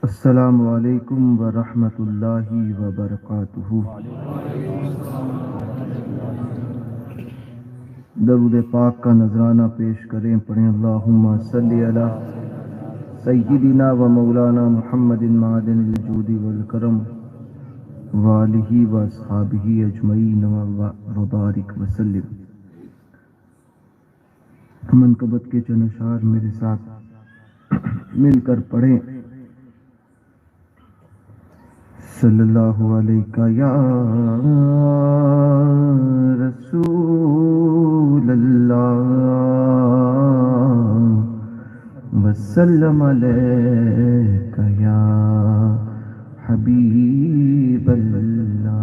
السلام علیکم ورحمۃ اللہ وبرکاتہ۔ درود پاک کا نذرانہ پیش کریں، پڑھیں اللہم صلی علی سیدنا و مولانا محمد معدن الجود والکرم وآلہ و اصحابہ اجمعین وبارک وسلم۔ منقبت کے چند اشعار میرے ساتھ مل کر پڑھیں۔ صلی اللہ علیہ یا رسول اللہ وسلم علیک یا حبیب اللہ۔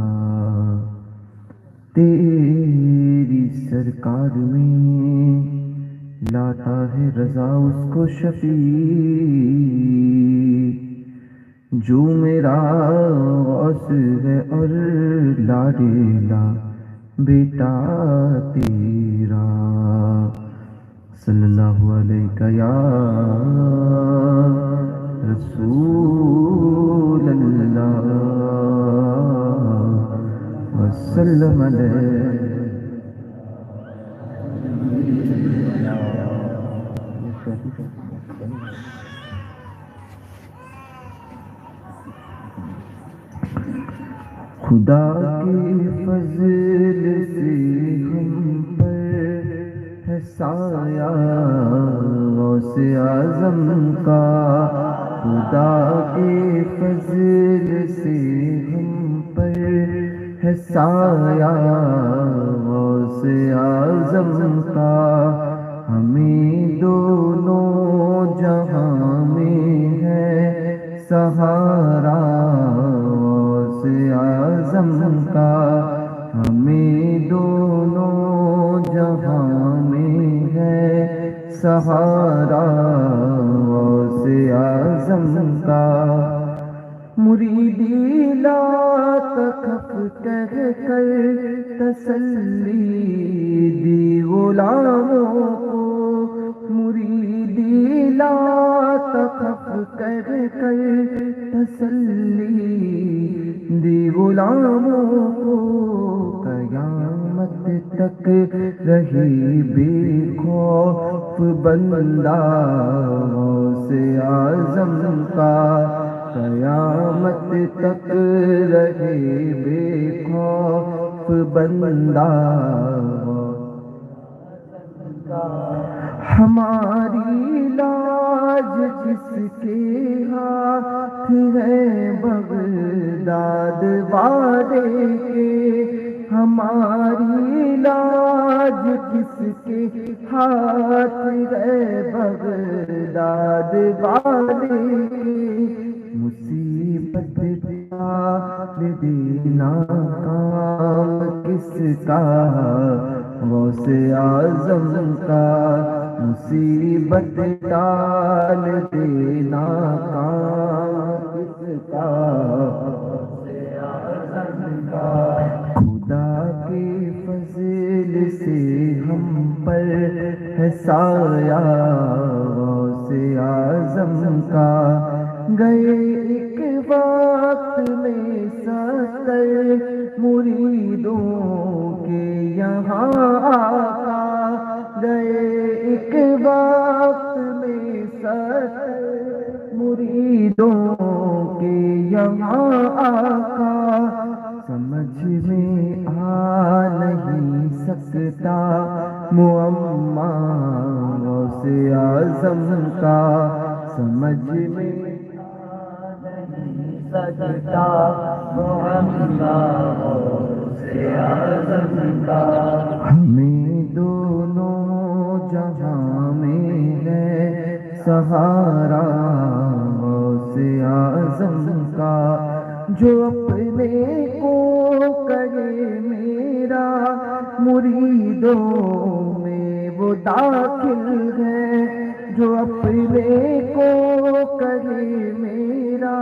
تیری سرکار میں لاتا ہے رضا اس کو شفیع، جو میرا غوث ہے اور لاڈیلا بیٹا تیرا۔ صلی اللہ علیہ یا رسول اللہ وسلم علیہ۔ خدا کے فضل سے ہم پر ہے سایہ غوث اعظم کا، خدا کے فضل سے ہم پر ہے سایہ غوث اعظم کا۔ ہمیں دونوں جہاں میں ہے سہارا غوث اعظم کا، ہمیں دونوں جہاں میں ہے سہارا غوث اعظم کا۔ مریدی لا تخف کہہ کر تسلی دی غلاموں کو، مریدی لا تخف کہہ کر تسلی دی غلاموں کو، قیامت تک رہی بے خوف بندہ غوث اعظم کا، قیامت تک رہے بے خوف بندہ۔ ہماری لاج جس کے ہاتھ ہے بغداد والے کے، ہماری لاج کس کے ہاتھ ہے بغداد والے کے۔ مصیبت ڈال دینا کام کس کا غوث اعظم کا، مصیبت ڈال دینا کام کس کا غوث اعظم کا۔ خدا کے فضل سے ہم پر ہے سایہ غوث اعظم کا، گئے ایک وقت میں 70 مریدوں کے یہاں آقا، گئے ایک وقت میں 70 مریدوں کے یہاں آقا۔ سمجھ میں آ نہیں سکتا معمہ غوث اعظم کا، سمجھ میں سجدہ معمہ غوث اعظم کا۔ ہمیں دونوں جہاں میں ہے سہارا غوث اعظم کا، جو اپنے کو کرے میرا مریدوں میں وہ داخل ہے، جو اپنے کو کرے میرا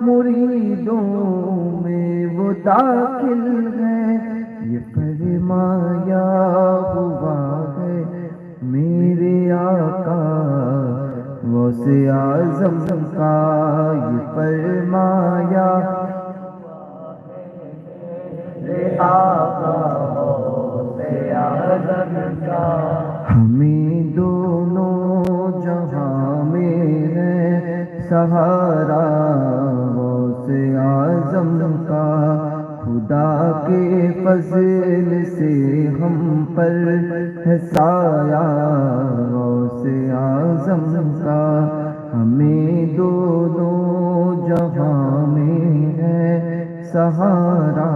مریدوں میں وہ داخل ہے۔ یہ فرمایا ہوا ہے میرے آقا غوث اعظم کا یہ فرمایا ہمیں دونوں جہاں میں ہے سہارا غوث اعظم کا خدا کے فضل سے ہم پر ہے سایہ غوث اعظم کا ہمیں دونوں جہاں میں ہے سہارا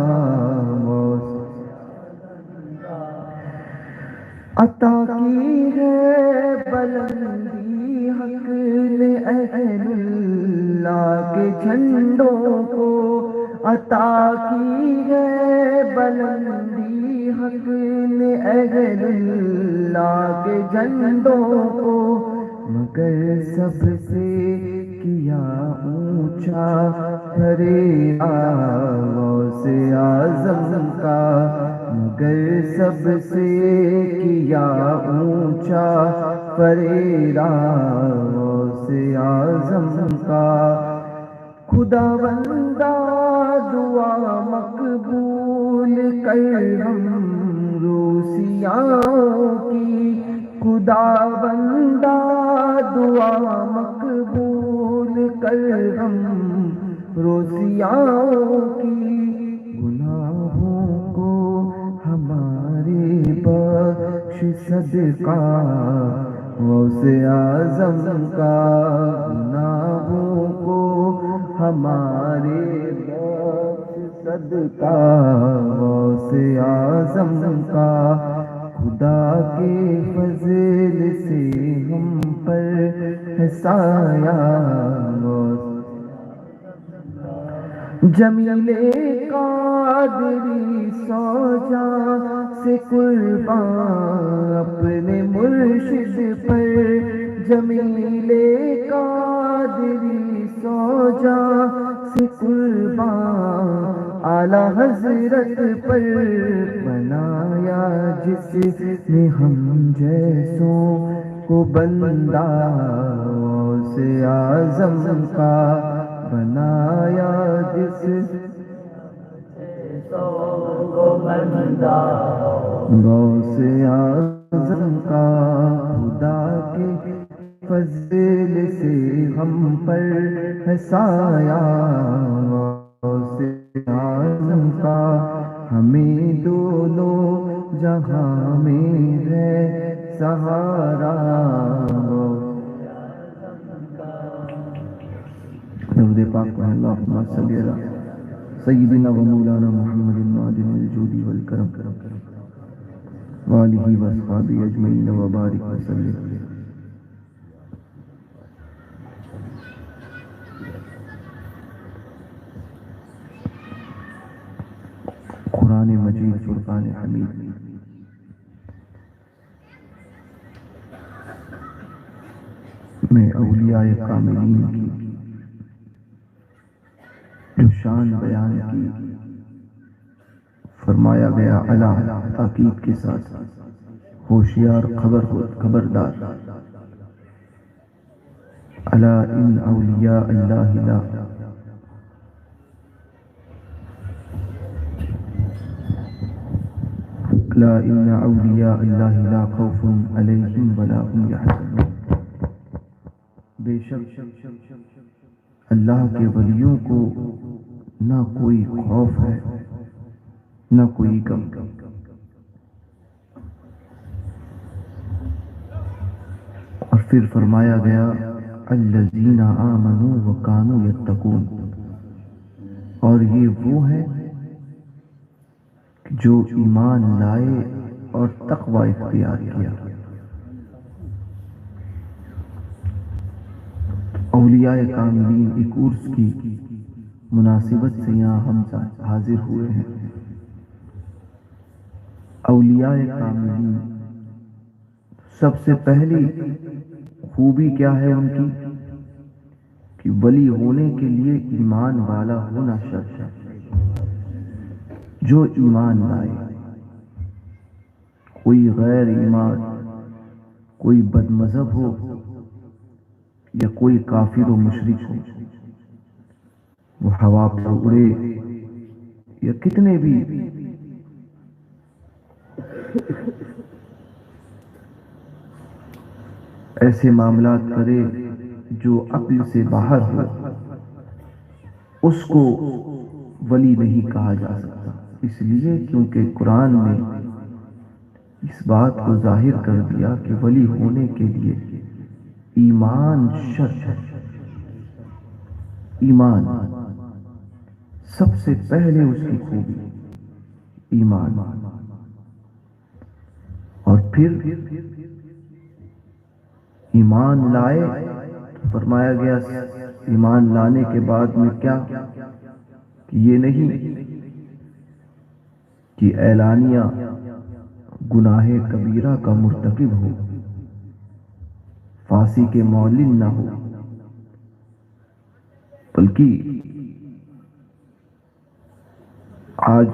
عطا کی ہے بلندی حق نے اہل اللہ کے جھنڈوں کو عطا کی ہے بلندی حق نے اہل اللہ کے جھنڈوں کو مگر سب سے کیا اونچا فریا غوث اعظم کا مگر سب سے کیا اونچا فریرا غوث اعظم کا خدا بندہ دعا مقبول کر ہم روسیاؤں کی خدا بندہ دعا مقبول کر ہم روسیاؤں کی گناہوں کو ہمارے بخش صدقہ غوث اعظم کا گناہوں کو ہمارے بخش صدقہ غوث اعظم کا خدا کے فضل سے ہم پر ہے سایہ جمیل قادری سوجا سے قربان اپنے مرشد پر جمیل قادری سوجا سے قربان اعلی حضرت پر بنایا جس نے ہم جیسوں کو بندہ غوث اعظم کا بنایا جس کو بندہ غوث اعظم کا خدا کے فضل سے ہم پر ہے سایہ غوث اعظم کا ہمیں دونوں جہاں میں ہے سہارا درود پاک پڑھیں اللہم صلی علی سیدنا و مولانا محمد معدن الجود والکرم وآلہ و اصحابہ اجمعین و بارک وسلم قرآن مجید فرقان حمید میں اولیاء کاملین کی جو شان بیان کی فرمایا گیا الا تاکید کے ساتھ ہوشیار خبردار الا ان اولیاء اللہ لا لا ان اولیاء اللہ لا خوف علیہم ولا هم یحزنون بے شک اللہ کے ولیوں کو نہ کوئی خوف ہے نہ کوئی غم اور پھر فرمایا گیا الذین آمنوا وکانوا یتقون اور یہ وہ ہے جو ایمان لائے اور تقوی اختیار کیا اولیاء کاملین ایک عرس کی مناسبت سے یہاں ہم حاضر ہوئے ہیں اولیاء کاملین سب سے پہلی خوبی کیا ہے ان کی کہ ولی ہونے کے لیے ایمان والا ہونا شرط ہے جو ایمان لائے کوئی غیر ایمان کوئی بد مذہب ہو یا کوئی کافر و مشرک ہو، وہ ہوا پر اڑے یا کتنے بھی ایسے معاملات کرے جو عقل سے باہر ہو، اس کو ولی نہیں کہا جا سکتا، اس لیے کیونکہ قرآن نے اس بات کو ظاہر کر دیا کہ ولی ہونے کے لیے ایمان شرط ہے۔ ایمان سب سے پہلے اس کی خوبی ایمان، اور پھر ایمان لائے تو فرمایا گیا ایمان لانے کے بعد میں کیا، کہ یہ نہیں کہ اعلانیہ گناہ کبیرہ کا مرتکب ہو، فاسی کے معلن نہ ہو، بلکہ آج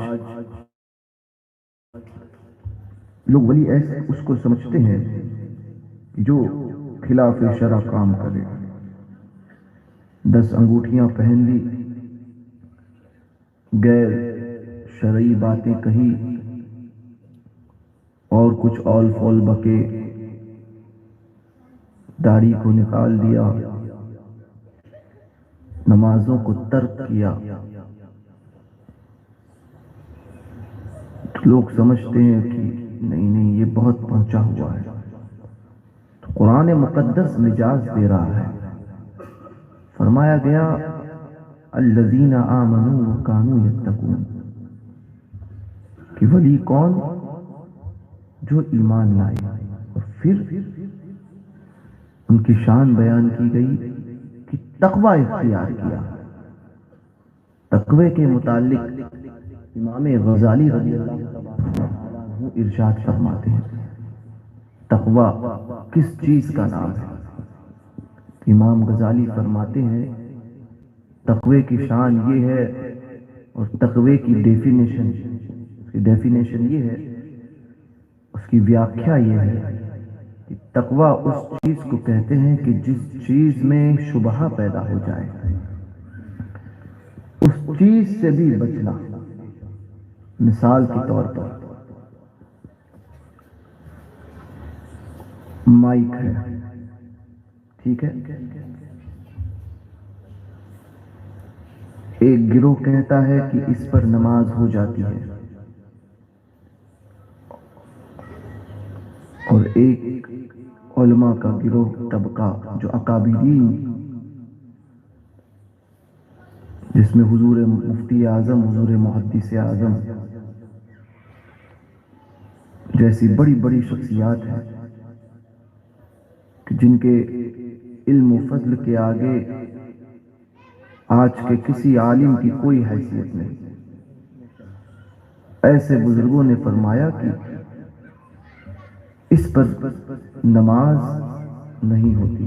لوگ ولی ایسے اس کو سمجھتے ہیں جو خلاف شرع کام کرے، 10 انگوٹھیاں پہن لی، غیر شرعی باتیں کہی، اور کچھ اول فول بکے، داڑھی کو نکال دیا، نمازوں کو ترک کیا، تو لوگ سمجھتے ہیں کہ نہیں یہ بہت پہنچا ہوا ہے۔ تو قرآن مقدس مجاز دے رہا ہے، فرمایا گیا الذین آمنوا وکانوا یتقون، کہ ولی کون، جو ایمان لائے، اور پھر ان کی شان بیان کی گئی کہ تقوی اختیار کیا۔ تقوی کے متعلق امام غزالی رضی اللہ تعالیٰ عنہ ارشاد فرماتے ہیں، تقوی کس چیز کا نام ہے؟ امام غزالی فرماتے ہیں تقوی کی شان یہ ہے، اور تقوی کی ڈیفینیشن یہ ہے، اس کی ویاخیا یہ ہے کہ تقوی اس چیز کو کہتے ہیں کہ جس چیز میں شبہہ پیدا ہو جائے، اس چیز سے بھی بچنا۔ مثال کے طور پر مائک ہے، ٹھیک ہے، ایک گروہ کہتا ہے کہ اس پر نماز ہو جاتی ہے، اور ایک علماء کا گروہ طبقہ جو اکابرین، جس میں حضور مفتی اعظم، حضور محدث اعظم جیسی بڑی بڑی شخصیات ہیں کہ جن کے علم و فضل کے آگے آج کے کسی عالم کی کوئی حیثیت نہیں، ایسے بزرگوں نے فرمایا کہ اس پر نماز نہیں ہوتی،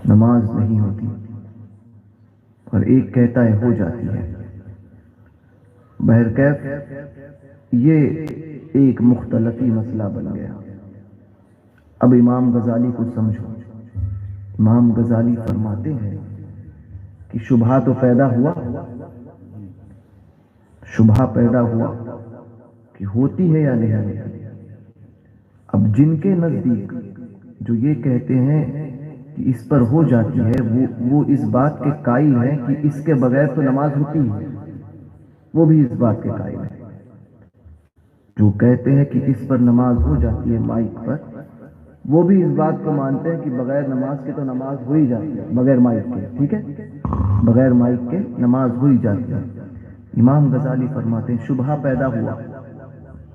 نماز نہیں ہوتی، اور ایک کہتا ہے ہو جاتی ہے۔ بہرکیف یہ ایک مختلفی مسئلہ بن گیا۔ اب امام غزالی کو سمجھو، امام غزالی فرماتے ہیں کہ شبہہ تو پیدا ہوا، شبہہ پیدا ہوا کہ ہوتی ہے یا نہیں ہوتی۔ اب جن کے نزدیک جو یہ کہتے ہیں کہ اس پر ہو جاتی ہے، وہ اس بات کے قائل ہیں کہ اس کے بغیر تو نماز ہوتی ہے، وہ بھی اس بات کے قائل ہیں۔ جو کہتے ہیں کہ اس پر نماز ہو جاتی ہے مائک پر، وہ بھی اس بات کو مانتے ہیں کہ بغیر نماز کے تو نماز ہو ہی جاتی ہے، بغیر مائک کے، ٹھیک ہے، بغیر مائک کے نماز ہو ہی جاتی ہے۔ امام غزالی فرماتے ہیں شبہہ پیدا ہوا،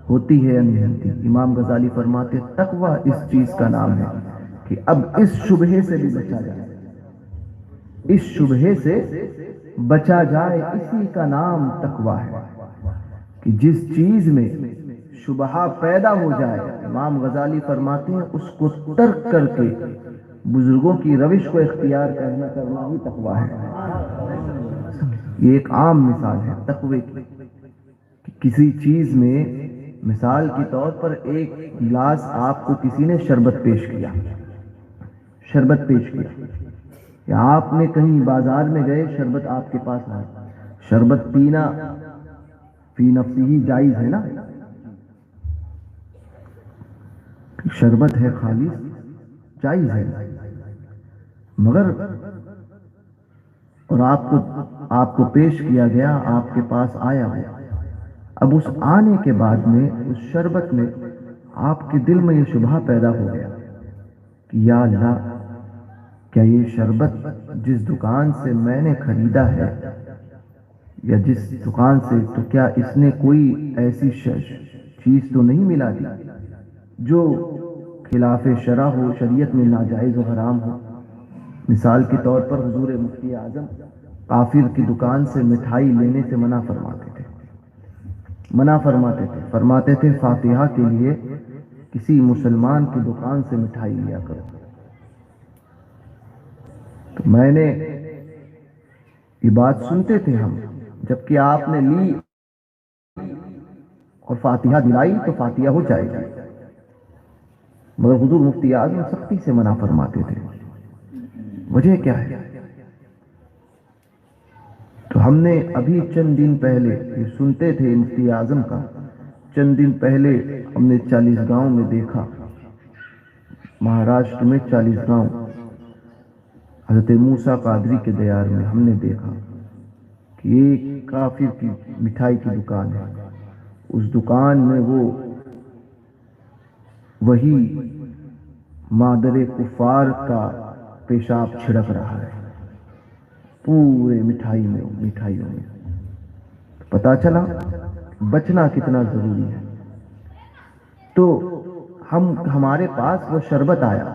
ہوتی ہے یا نہیں ہوتی؟ امام غزالی فرماتے ہیں تقوی اس چیز کا نام ہے کہ اب اس شبہے سے بھی بچا جائے، اس شبہے سے بچا جائے، اسی کا نام تقوی ہے، کہ جس چیز میں شبہہ پیدا ہو جائے، امام غزالی فرماتے ہیں اس کو ترک کر کے بزرگوں کی روش کو اختیار کرنا ہی تقوی ہے۔ یہ ایک عام مثال ہے تقوی کی، کہ کسی چیز میں مثال کے طور پر ایک گلاس آپ کو کسی نے شربت پیش کیا، شربت پیش کیا، یا آپ نے کہیں بازار میں گئے، شربت آپ کے پاس آئے، شربت پینا فی نفسی ہی جائز ہے نا، شربت ہے خالص، جائز ہے، مگر اور آپ کو پیش کیا گیا، آپ کے پاس آیا وہ، اب اس آنے کے بعد میں اس شربت میں آپ کے دل میں یہ شبہ پیدا ہو گیا کہ یا اللہ، کیا یہ شربت جس دکان سے میں نے خریدا ہے یا جس دکان سے، تو کیا اس نے کوئی ایسی چیز تو نہیں ملا دی جو خلاف شرع ہو، شریعت میں ناجائز و حرام ہو؟ مثال کے طور پر حضور مفتی اعظم کافر کی دکان سے مٹھائی لینے سے منع فرماتے تھے، فرماتے تھے فاتحہ کے لیے کسی مسلمان کی دکان سے مٹھائی لیا کرو۔ تو میں نے یہ بات سنتے تھے ہم، جبکہ آپ نے لی اور فاتحہ دلائی تو فاتحہ ہو جائے گی، مگر حضور مفتی اعظم سختی سے منع فرماتے تھے۔ وجہ کیا ہے؟ تو ہم نے ابھی چند دن پہلے یہ سنتے تھے مفتی اعظم کا، چند دن پہلے ہم نے 40 گاؤں میں دیکھا، مہاراشٹر میں 40 گاؤں، حضرت موسیٰ قادری کے دیار میں ہم نے دیکھا کہ ایک کافر کی مٹھائی کی دکان ہے، اس دکان میں وہی مادر کفار کا پیشاب چھڑک رہا ہے پورے مٹھائیوں میں۔ پتا چلا بچنا کتنا ضروری ہے۔ تو ہمارے پاس وہ شربت آیا،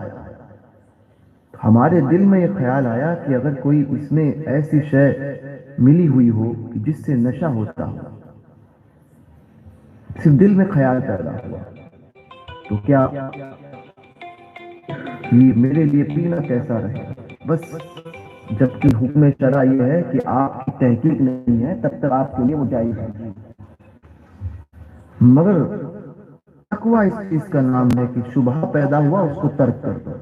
ہمارے دل میں یہ خیال آیا کہ اگر کوئی اس میں ایسی شے ملی ہوئی ہو کہ جس سے نشہ ہوتا ہو، صرف دل میں خیال پیدا ہوا، تو کیا یہ میرے لیے پینا کیسا رہے؟ بس جبکہ حکم شرع یہ ہے کہ آپ کی تحقیق نہیں ہے تب تک آپ کے لیے وہ جائز ہے، مگر تقوی اس چیز کا نام ہے کہ شبہ پیدا ہوا اس کو ترک کر دو۔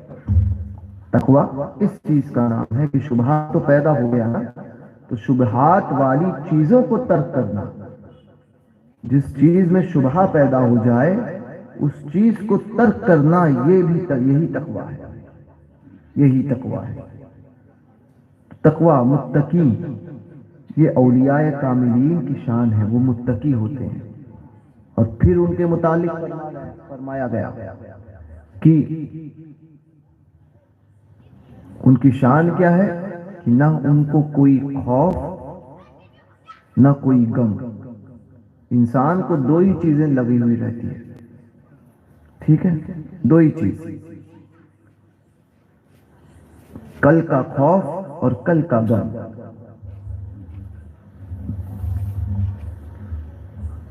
تقوی اس چیز کا نام ہے کہ شبہات تو پیدا ہو گیا نا، تو شبہات والی چیزوں کو ترک کرنا، جس چیز میں شبہ پیدا ہو جائے اس چیز کو ترک کرنا، یہی تقوی ہے، یہی تقوی ہے۔ تقوی، متقی، یہ اولیاء کاملین کی شان ہے، وہ متقی ہوتے ہیں۔ اور پھر ان کے متعلق فرمایا گیا کہ ان کی شان کیا ہے کہ نہ ان کو کوئی خوف نہ کوئی غم۔ انسان کو دو ہی چیزیں لگی ہوئی رہتی ہے، ٹھیک ہے، دو ہی چیز، کل کا خوف اور کل کا غم۔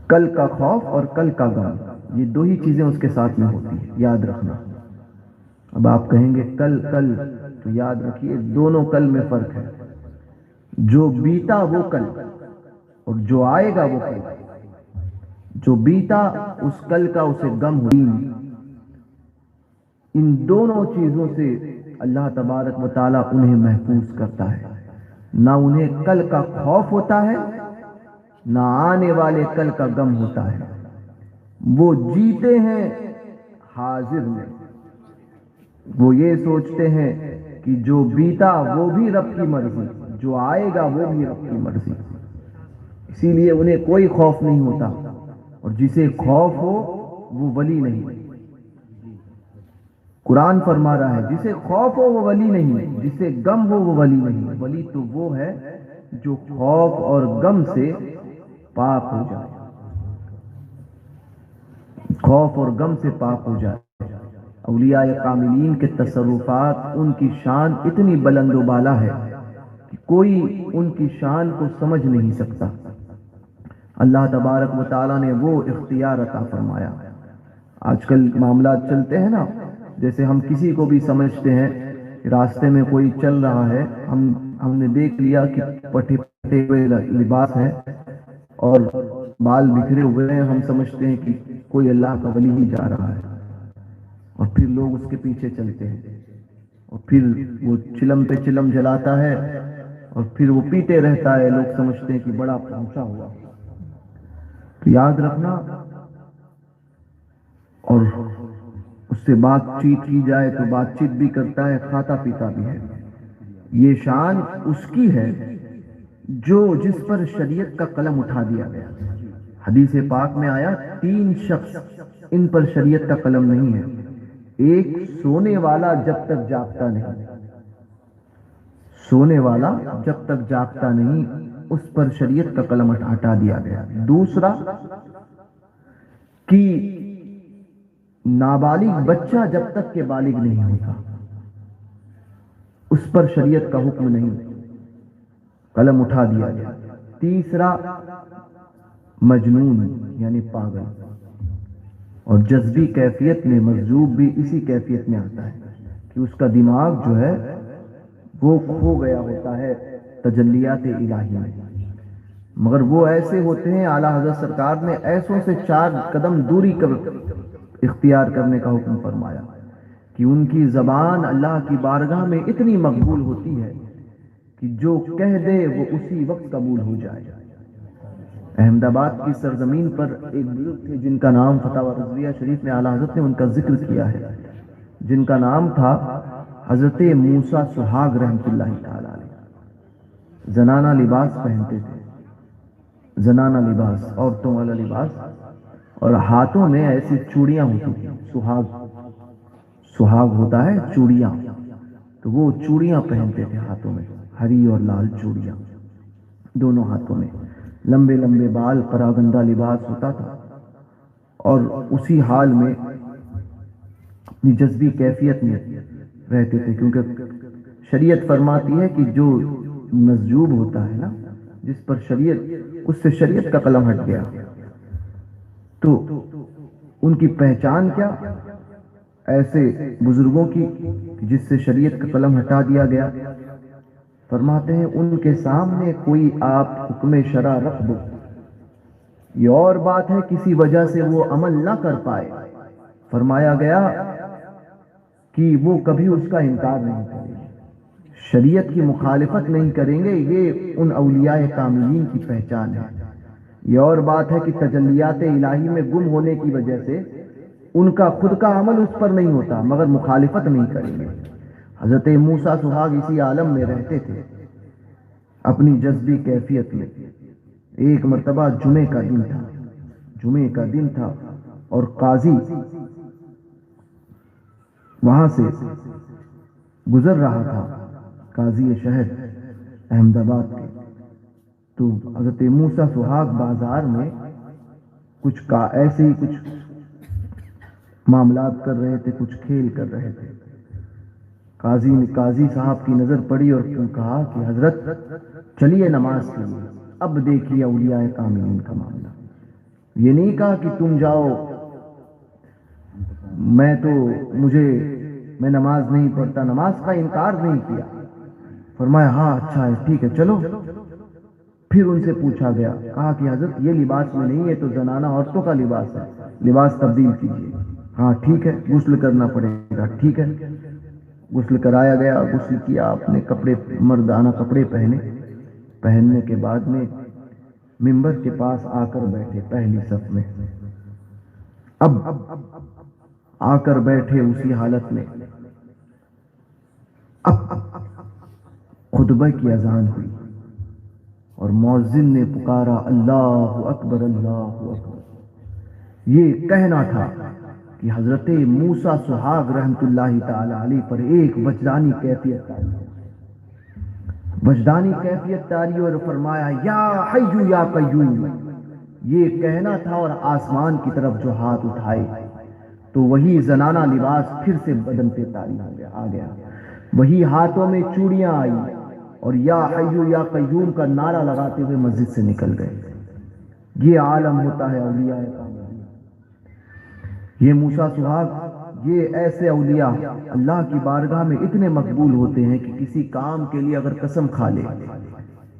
کل کا خوف اور کل کا غم، یہ دو ہی چیزیں اس کے ساتھ میں ہوتی ہیں، یاد رکھنا۔ اب آپ کہیں گے کل تو یاد رکھیے دونوں کل میں فرق ہے، جو بیتا وہ کل اور جو آئے گا وہ کل۔ جو بیتا اس کل کا اسے غم ہوئی، ان دونوں چیزوں سے اللہ تبارک و تعالیٰ انہیں محفوظ کرتا ہے، نہ انہیں کل کا خوف ہوتا ہے نہ آنے والے کل کا غم ہوتا ہے۔ وہ جیتے ہیں حاضر میں، وہ یہ سوچتے ہیں کہ جو بیتا وہ بھی رب کی مرضی، جو آئے گا وہ بھی رب کی مرضی، اسی لیے انہیں کوئی خوف نہیں ہوتا، اور جسے خوف ہو وہ ولی نہیں۔ قرآن فرما رہا ہے جسے خوف ہو وہ ولی نہیں، جسے غم ہو وہ ولی نہیں۔ ولی تو وہ ہے جو خوف اور غم سے پاک ہو جائے، خوف اور غم سے پاک ہو جائے۔ اولیاء کاملین کے تصرفات، ان کی شان اتنی بلند و بالا ہے کہ کوئی ان کی شان کو سمجھ نہیں سکتا۔ اللہ تبارک و تعالیٰ نے وہ اختیار عطا فرمایا۔ آج کل معاملات چلتے ہیں نا، جیسے ہم کسی کو بھی سمجھتے ہیں، راستے میں کوئی چل رہا ہے، ہم نے دیکھ لیا کہ پٹے ہوئے لباس ہے اور بال بکھرے ہوئے ہیں، ہم سمجھتے ہیں کہ کوئی اللہ کا ولی ہی جا رہا ہے، اور پھر لوگ اس کے پیچھے چلتے ہیں، اور پھر وہ چلم پہ چلم جلاتا ہے، اور پھر وہ پیتے رہتا ہے، لوگ سمجھتے ہیں کہ بڑا پہنچا ہوا۔ تو یاد رکھنا، اور اس سے بات چیت کی جائے تو بات چیت بھی کرتا ہے، کھاتا پیتا بھی ہے۔ یہ شان اس کی ہے جو جس پر شریعت کا قلم اٹھا دیا گیا۔ حدیث پاک میں آیا 3 شخص ان پر شریعت کا قلم نہیں ہے۔ ایک سونے والا جب تک جاگتا نہیں، سونے والا جب تک جاگتا نہیں اس پر شریعت کا قلم ہٹا دیا گیا۔ دوسرا کہ نابالغ بچہ جب تک کہ بالغ نہیں ہوتا اس پر شریعت کا حکم نہیں، قلم اٹھا دیا گیا۔ تیسرا مجنون یعنی پاگل، اور جذبی کیفیت میں مجذوب بھی اسی کیفیت میں آتا ہے کہ اس کا دماغ جو ہے وہ کھو گیا ہوتا ہے تجلیات الہی میں، مگر وہ ایسے ہوتے ہیں، اعلیٰ حضرت سرکار نے ایسوں سے 4 قدم دوری اختیار کرنے کا حکم فرمایا کہ ان کی زبان اللہ کی بارگاہ میں اتنی مقبول ہوتی ہے کہ جو کہہ دے وہ اسی وقت قبول ہو جائے۔ احمد آباد کی سرزمین پر ایک بزرگ تھے جن کا نام فتاوی رضویہ شریف میں اعلیٰ حضرت نے ان کا ذکر کیا ہے، جن کا نام تھا حضرت موسیٰ سہاگ رحمۃ اللہ تعالی علیہ۔ زنانہ لباس پہنتے تھے، زنانہ لباس، عورتوں والا لباس، اور ہاتھوں میں ایسی چوڑیاں ہوتی تھیں، سہاگ ہوتا ہے چوڑیاں، تو وہ چوڑیاں پہنتے تھے ہاتھوں میں، ہری اور لال چوڑیاں دونوں ہاتھوں میں، لمبے لمبے بال، پراگندہ لباس ہوتا تھا، اور اسی حال میں اپنی جذبی کیفیت میں رہتے تھے، کیونکہ شریعت فرماتی ہے کہ جو مجذوب ہوتا ہے نا، جس پر شریعت، اس سے شریعت کا قلم ہٹ گیا، تو ان کی پہچان کیا ایسے بزرگوں کی جس سے شریعت کا قلم ہٹا دیا گیا؟ فرماتے ہیں ان کے سامنے کوئی آپ حکم شرع رکھ دو، یہ اور بات ہے کسی وجہ سے وہ عمل نہ کر پائے، فرمایا گیا کہ وہ کبھی اس کا انکار نہیں کریں گے، شریعت کی مخالفت نہیں کریں گے، یہ ان اولیاء کاملین کی پہچان ہے۔ یہ اور بات ہے کہ تجلیات الہی میں گم ہونے کی وجہ سے ان کا خود کا عمل اس پر نہیں ہوتا، مگر مخالفت نہیں کریں گے۔ حضرت موسیٰ سہاگ اسی عالم میں رہتے تھے اپنی جذبی کیفیت میں۔ ایک مرتبہ جمعے کا دن تھا اور قاضی وہاں سے گزر رہا تھا، قاضی شہر احمد آباد کے، تو حضرت موسیٰ سہاگ بازار میں ایسے ہی کچھ معاملات کر رہے تھے، کچھ کھیل کر رہے تھے۔ قاضی صاحب کی نظر پڑی اور کہا کہ حضرت چلیے نماز کے لیے۔ اب دیکھیے اولیاء کاملین کا معاملہ، یہ نہیں کہا کہ تم جاؤ، میں نماز نہیں پڑھتا، نماز کا انکار نہیں کیا، فرمایا ہاں اچھا ہے ٹھیک ہے چلو۔ پھر ان سے پوچھا گیا، کہا کہ حضرت یہ لباس میں نہیں ہے تو زنانہ عورتوں کا لباس ہے، لباس تبدیل کیجیے۔ ہاں ٹھیک ہے، غسل کرنا پڑے گا، ٹھیک ہے۔ غسل کرایا گیا، غسل کیا، اپنے کپڑے، مردانہ کپڑے پہننے کے بعد میں منبر کے پاس آ کر بیٹھے پہلی صف میں۔ اب آ کر بیٹھے اسی حالت میں، اب خطبہ کی اذان ہوئی اور مؤذن نے پکارا اللہ اکبر اللہ اکبر۔ یہ کہنا تھا کہ حضرت موسیٰ سہاگ رحمت اللہ تعالی علیہ پر ایک وجدانی کیفیت تاری اور فرمایا یا حی یا قیوم، یہ کہنا تھا، اور آسمان کی طرف جو ہاتھ اٹھائے تو وہی زنانہ لباس پھر سے بدن پہ تاری آ گیا، وہی ہاتھوں میں چوڑیاں آئی، اور یا حی یا قیوم کا نعرہ لگاتے ہوئے مسجد سے نکل گئے۔ یہ عالم ہوتا ہے اولیاء کاملین۔ یہ موسیٰ سہاگ، یہ ایسے اولیاء اللہ کی بارگاہ میں اتنے مقبول ہوتے ہیں کہ کسی کام کے لیے اگر قسم کھا لے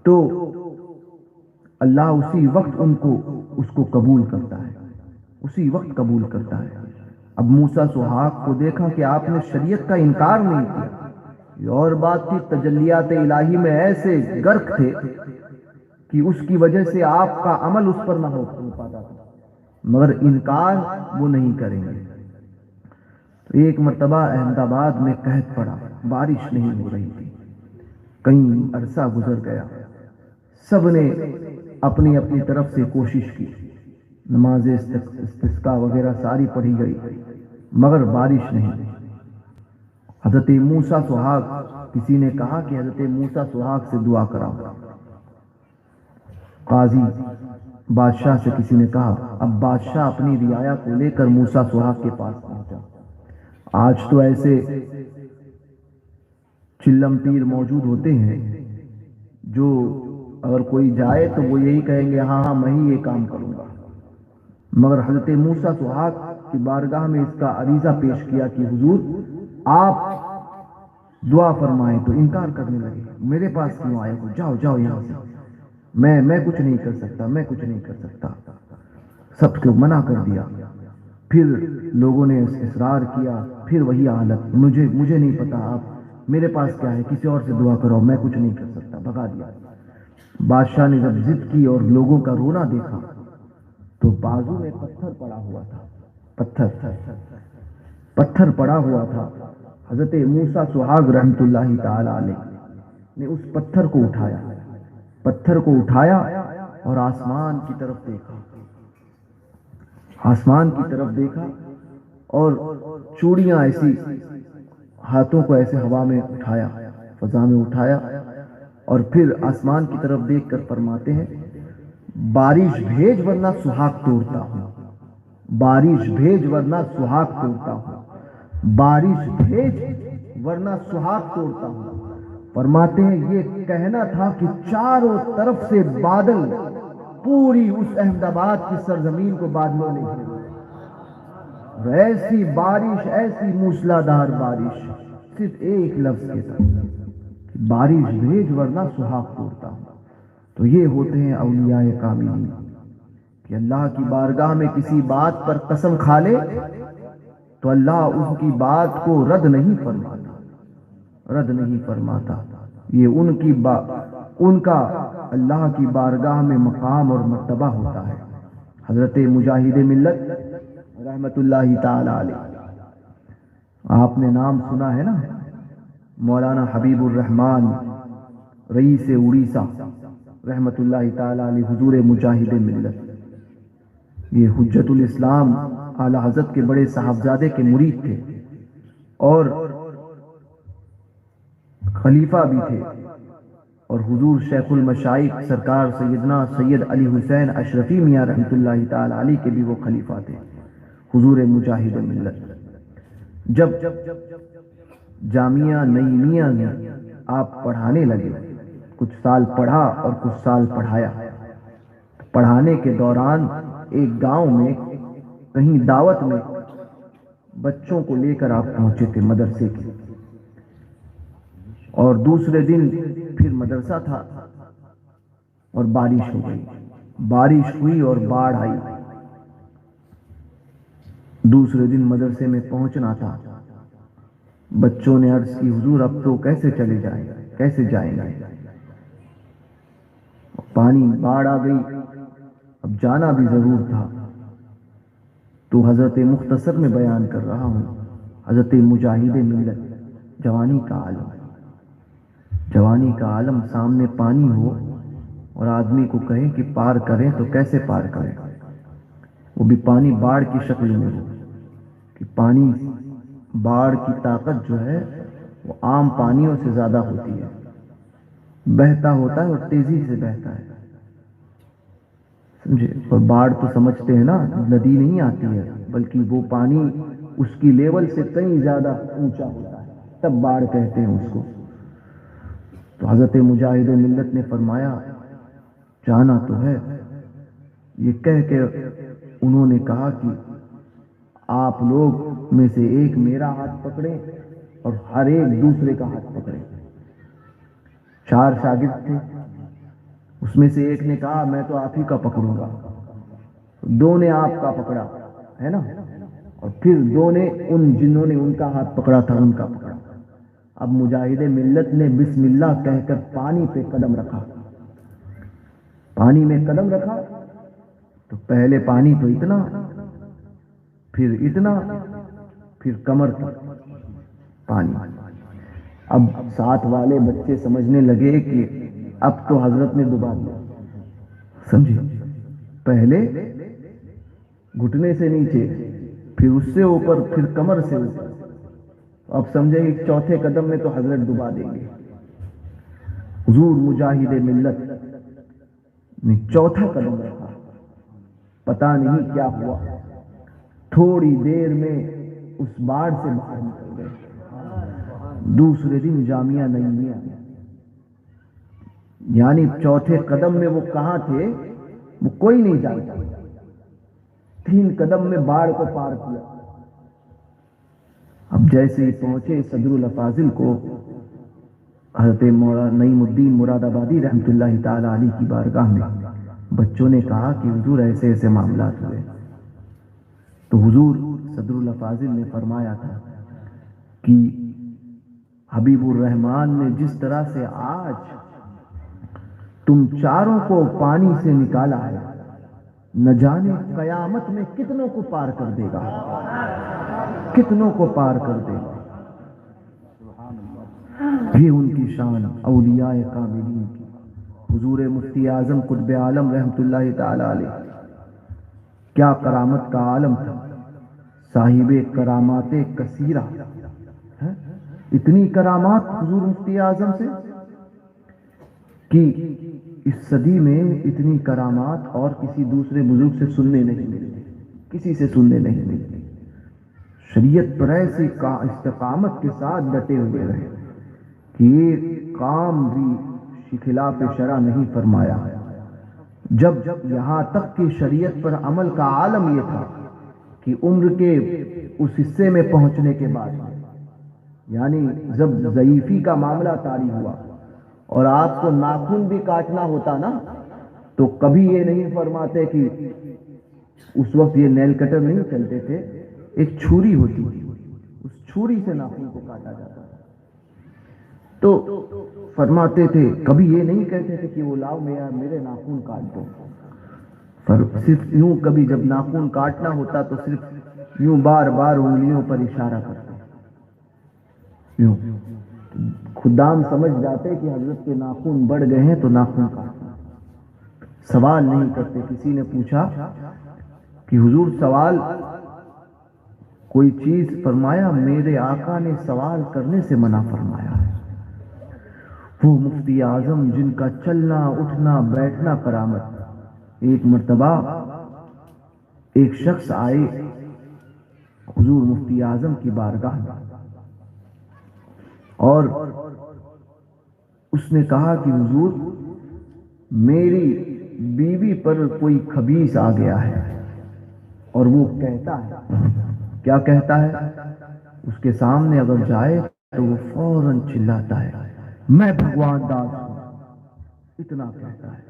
تو اللہ اسی وقت اس کو قبول کرتا ہے، اسی وقت قبول کرتا ہے۔ اب موسیٰ سحاق کو دیکھا کہ آپ نے شریعت کا انکار نہیں کیا، یہ اور بات تھی، تجلیات الہی میں ایسے غرق تھے کہ اس کی وجہ سے آپ کا عمل اس پر نہ ہو پاتا تھا، مگر انکار وہ نہیں کریں گے۔ تو ایک مرتبہ احمد آباد میں قحط پڑا، بارش نہیں ہو رہی تھی، کئی عرصہ گزر گیا، سب نے اپنی اپنی طرف سے کوشش کی، نماز استسقاء وغیرہ ساری پڑھی گئی، مگر بارش نہیں۔ حضرت موسیٰ سحاق، کسی نے کہا کہ حضرت موسیٰ سحاق سے دعا کراؤ۔ قاضی بادشاہ سے کسی نے کہا، اب بادشاہ اپنی رعایا کو لے کر موسیٰ سحاق کے پاس پہنچا۔ آج تو ایسے چلم پیر موجود ہوتے ہیں جو اگر کوئی جائے تو وہ یہی کہیں گے ہاں ہاں میں ہی یہ کام کروں گا، مگر حضرت موسیٰ سحاق کی بارگاہ میں اس کا عریضہ پیش کیا کہ حضور آپ دعا فرمائیں، تو انکار کرنے لگے، میرے پاس کیوں آئے ہو، جاؤ جاؤ یہاں سے، میں کچھ نہیں کر سکتا، میں کچھ نہیں کر سکتا، سب کو منع کر دیا۔ پھر لوگوں نے اصرار کیا، پھر وہی حالت، مجھے نہیں پتا، آپ میرے پاس کیا ہے، کسی اور سے دعا کرو، میں کچھ نہیں کر سکتا، بھگا دیا۔ بادشاہ نے جب ضد کی اور لوگوں کا رونا دیکھا تو بازو میں پتھر پڑا ہوا تھا، پتھر پڑا ہوا تھا۔ حضرت موسیٰ سحاق رحمت اللہ تعالی علیہ نے اس پتھر کو اٹھایا اور آسمان کی طرف دیکھا، اور چوڑیاں ایسی ہاتھوں کو ایسے ہوا میں اٹھایا، فضا میں اٹھایا، اور پھر آسمان کی طرف دیکھ کر فرماتے ہیں، بارش بھیج ورنہ سحاق توڑتا ہوں، بارش بھیج ورنہ سحاق توڑتا ہوں، بارش بھیج ورنہ سحاق توڑتا ہوں۔ فرماتے ہیں یہ کہنا تھا کہ چاروں طرف سے بادل پوری اس احمد آباد کی سرزمین کو بادلوں نے گھیرا، اور ایسی بارش، ایسی موسلادھار بارش، صرف ایک لفظ کے ساتھ، بارش بھیج ورنہ سحاق توڑتا ہوں۔ تو یہ ہوتے ہیں اولیاء کاملین، کہ اللہ کی بارگاہ میں کسی بات پر قسم کھا لے تو اللہ اس کی بات کو رد نہیں فرماتا، یہ ان کا اللہ کی بارگاہ میں مقام اور مرتبہ ہوتا ہے۔ حضرت مجاہد ملت رحمت اللہ تعالی علیہ، آپ نے نام سنا ہے نا، مولانا حبیب الرحمن رئیس اڑیسہ رحمت اللہ تعالی علیہ، حضور مجاہد ملت، یہ حجت الاسلام اعلی حضرت کے بڑے صاحبزادے کے مرید تھے اور خلیفہ بھی تھے، اور حضور شیخ المشائخ سرکار سیدنا سید علی حسین اشرفی میاں رحمت اللہ تعالی علیہ کے بھی وہ خلیفہ تھے، حضور مجاہد ملت۔ جب جامعہ نعیمیہ میں آپ پڑھانے لگے، کچھ سال پڑھا اور کچھ سال پڑھایا، پڑھانے کے دوران ایک گاؤں میں کہیں دعوت میں بچوں کو لے کر آپ پہنچے تھے مدرسے کے، اور دوسرے دن پھر مدرسہ تھا اور بارش ہو گئی، بارش ہوئی اور باڑھ آئی، دوسرے دن مدرسے میں پہنچنا تھا، بچوں نے عرض کی حضور اب تو کیسے جائیں گے، پانی باڑھ آ گئی، اب جانا بھی ضرور تھا۔ تو حضرت مختصر میں بیان کر رہا ہوں، حضرت مجاہد ملت، جوانی کا عالم، سامنے پانی ہو اور آدمی کو کہیں کہ پار کریں تو کیسے پار کریں، وہ بھی پانی باڑھ کی شکل میں ہو، کہ پانی باڑھ کی طاقت جو ہے وہ عام پانیوں سے زیادہ ہوتی ہے، بہتا ہوتا ہے اور تیزی سے بہتا ہے، سمجھے، اور باڑھ تو سمجھتے ہیں نا، ندی نہیں آتی ہے، بلکہ وہ پانی اس کی لیول سے کہیں زیادہ اونچا ہوتا ہے، تب باڑھ کہتے ہیں اس کو۔ تو حضرت مجاہد ملت نے فرمایا جانا تو ہے، یہ کہہ کے انہوں نے کہا کہ آپ لوگ میں سے ایک میرا ہاتھ پکڑے اور ہر ایک دوسرے کا ہاتھ پکڑے۔ 4 شاگرد تھے، اس میں سے ایک نے کہا میں تو آپ ہی کا پکڑوں گا، 2 نے آپ کا پکڑا، ہے نا. اور پھر دو نے ان جنہوں نے ان کا ہاتھ پکڑا تھا ان کا پکڑا. اب مجاہد ملت نے بسم اللہ کہہ کر پانی پہ قدم رکھا. پانی میں قدم رکھا تو پہلے پانی تو اتنا، پھر اتنا، پھر کمر تک پانی. اب ساتھ والے بچے سمجھنے لگے کہ اب تو حضرت نے ڈبا دیا. سمجھے؟ پہلے گھٹنے سے نیچے، پھر اس سے اوپر، پھر کمر سے اوپر. اب سمجھے کہ چوتھے قدم میں تو حضرت ڈبا دیں گے. حضور مجاہد ملت نے چوتھا قدم رکھا. پتہ نہیں کیا ہوا، تھوڑی دیر میں اس باڑ سے باہر نکل گئے. دوسرے دن جامعہ نعیمیہ، یعنی چوتھے قدم میں وہ کہاں تھے وہ کوئی نہیں جانتا. 3 قدم میں باڑ کو پار کیا. اب جیسے ہی پہنچے صدر الافاضل کو، حضرت نعیم الدین مراد آبادی رحمت اللہ تعالی علیہ کی بارگاہ میں بچوں نے کہا کہ حضور ایسے ایسے معاملات ہوئے. تو حضور صدر الافاضل نے فرمایا تھا کہ حبیب الرحمان نے جس طرح سے آج تم چاروں کو پانی سے نکالا ہے، نہ جانے قیامت میں کتنوں کو پار کر دے گا، کتنوں کو پار کر دے گا. یہ ان کی شان اولیاء کاملین کی. حضور مفتی اعظم قطب عالم رحمت اللہ تعالی علیہ کیا کرامت کا عالم تھا، صاحب کرامات کثیرہ. اتنی کرامات حضور مفتی اعظم سے کہ اس صدی میں اتنی کرامات اور کسی دوسرے بزرگ سے سننے نہیں ملتی، کسی سے سننے نہیں ملتی. شریعت پر ایسی استقامت کے ساتھ ڈٹے ہوئے رہے کہ ایک کام بھی خلاف شرع نہیں فرمایا. جب یہاں تک کہ شریعت پر عمل کا عالم یہ تھا کہ عمر کے اس حصے میں پہنچنے کے بعد، یعنی جب ضعیفی کا معاملہ طاری ہوا اور آپ کو ناخن بھی کاٹنا ہوتا نا، تو کبھی یہ نہیں فرماتے کہ اس وقت یہ نیل کٹر نہیں چلتے تھے، ایک چھری ہوتی تھی، اس چھری سے ناخن کو کاٹا جاتا تھا. تو فرماتے تھے، کبھی یہ نہیں کہتے تھے کہ وہ لاؤ میرے ناخن کاٹ دو. صرف یوں کبھی جب ناخن کاٹنا ہوتا تو صرف یوں بار بار انگلیوں پر اشارہ کرتے، یوں. خدام سمجھ جاتے کہ حضرت کے ناخن بڑھ گئے ہیں تو ناخن کاٹنا. سوال نہیں کرتے. کسی نے پوچھا کہ حضور سوال کوئی چیز فرمایا؟ میرے آقا نے سوال کرنے سے منع فرمایا ہے. وہ مفتی اعظم جن کا چلنا اٹھنا بیٹھنا کرامت. ایک مرتبہ ایک شخص آئے حضور مفتی اعظم کی بارگاہ میں اور اس نے کہا کہ حضور میری بیوی پر کوئی خبیث آ گیا ہے. اور وہ کہتا ہے، کیا کہتا ہے؟ اس کے سامنے اگر جائے تو وہ فوراً چلاتا ہے، میں بھگوان داس ہوں. اتنا کہتا ہے،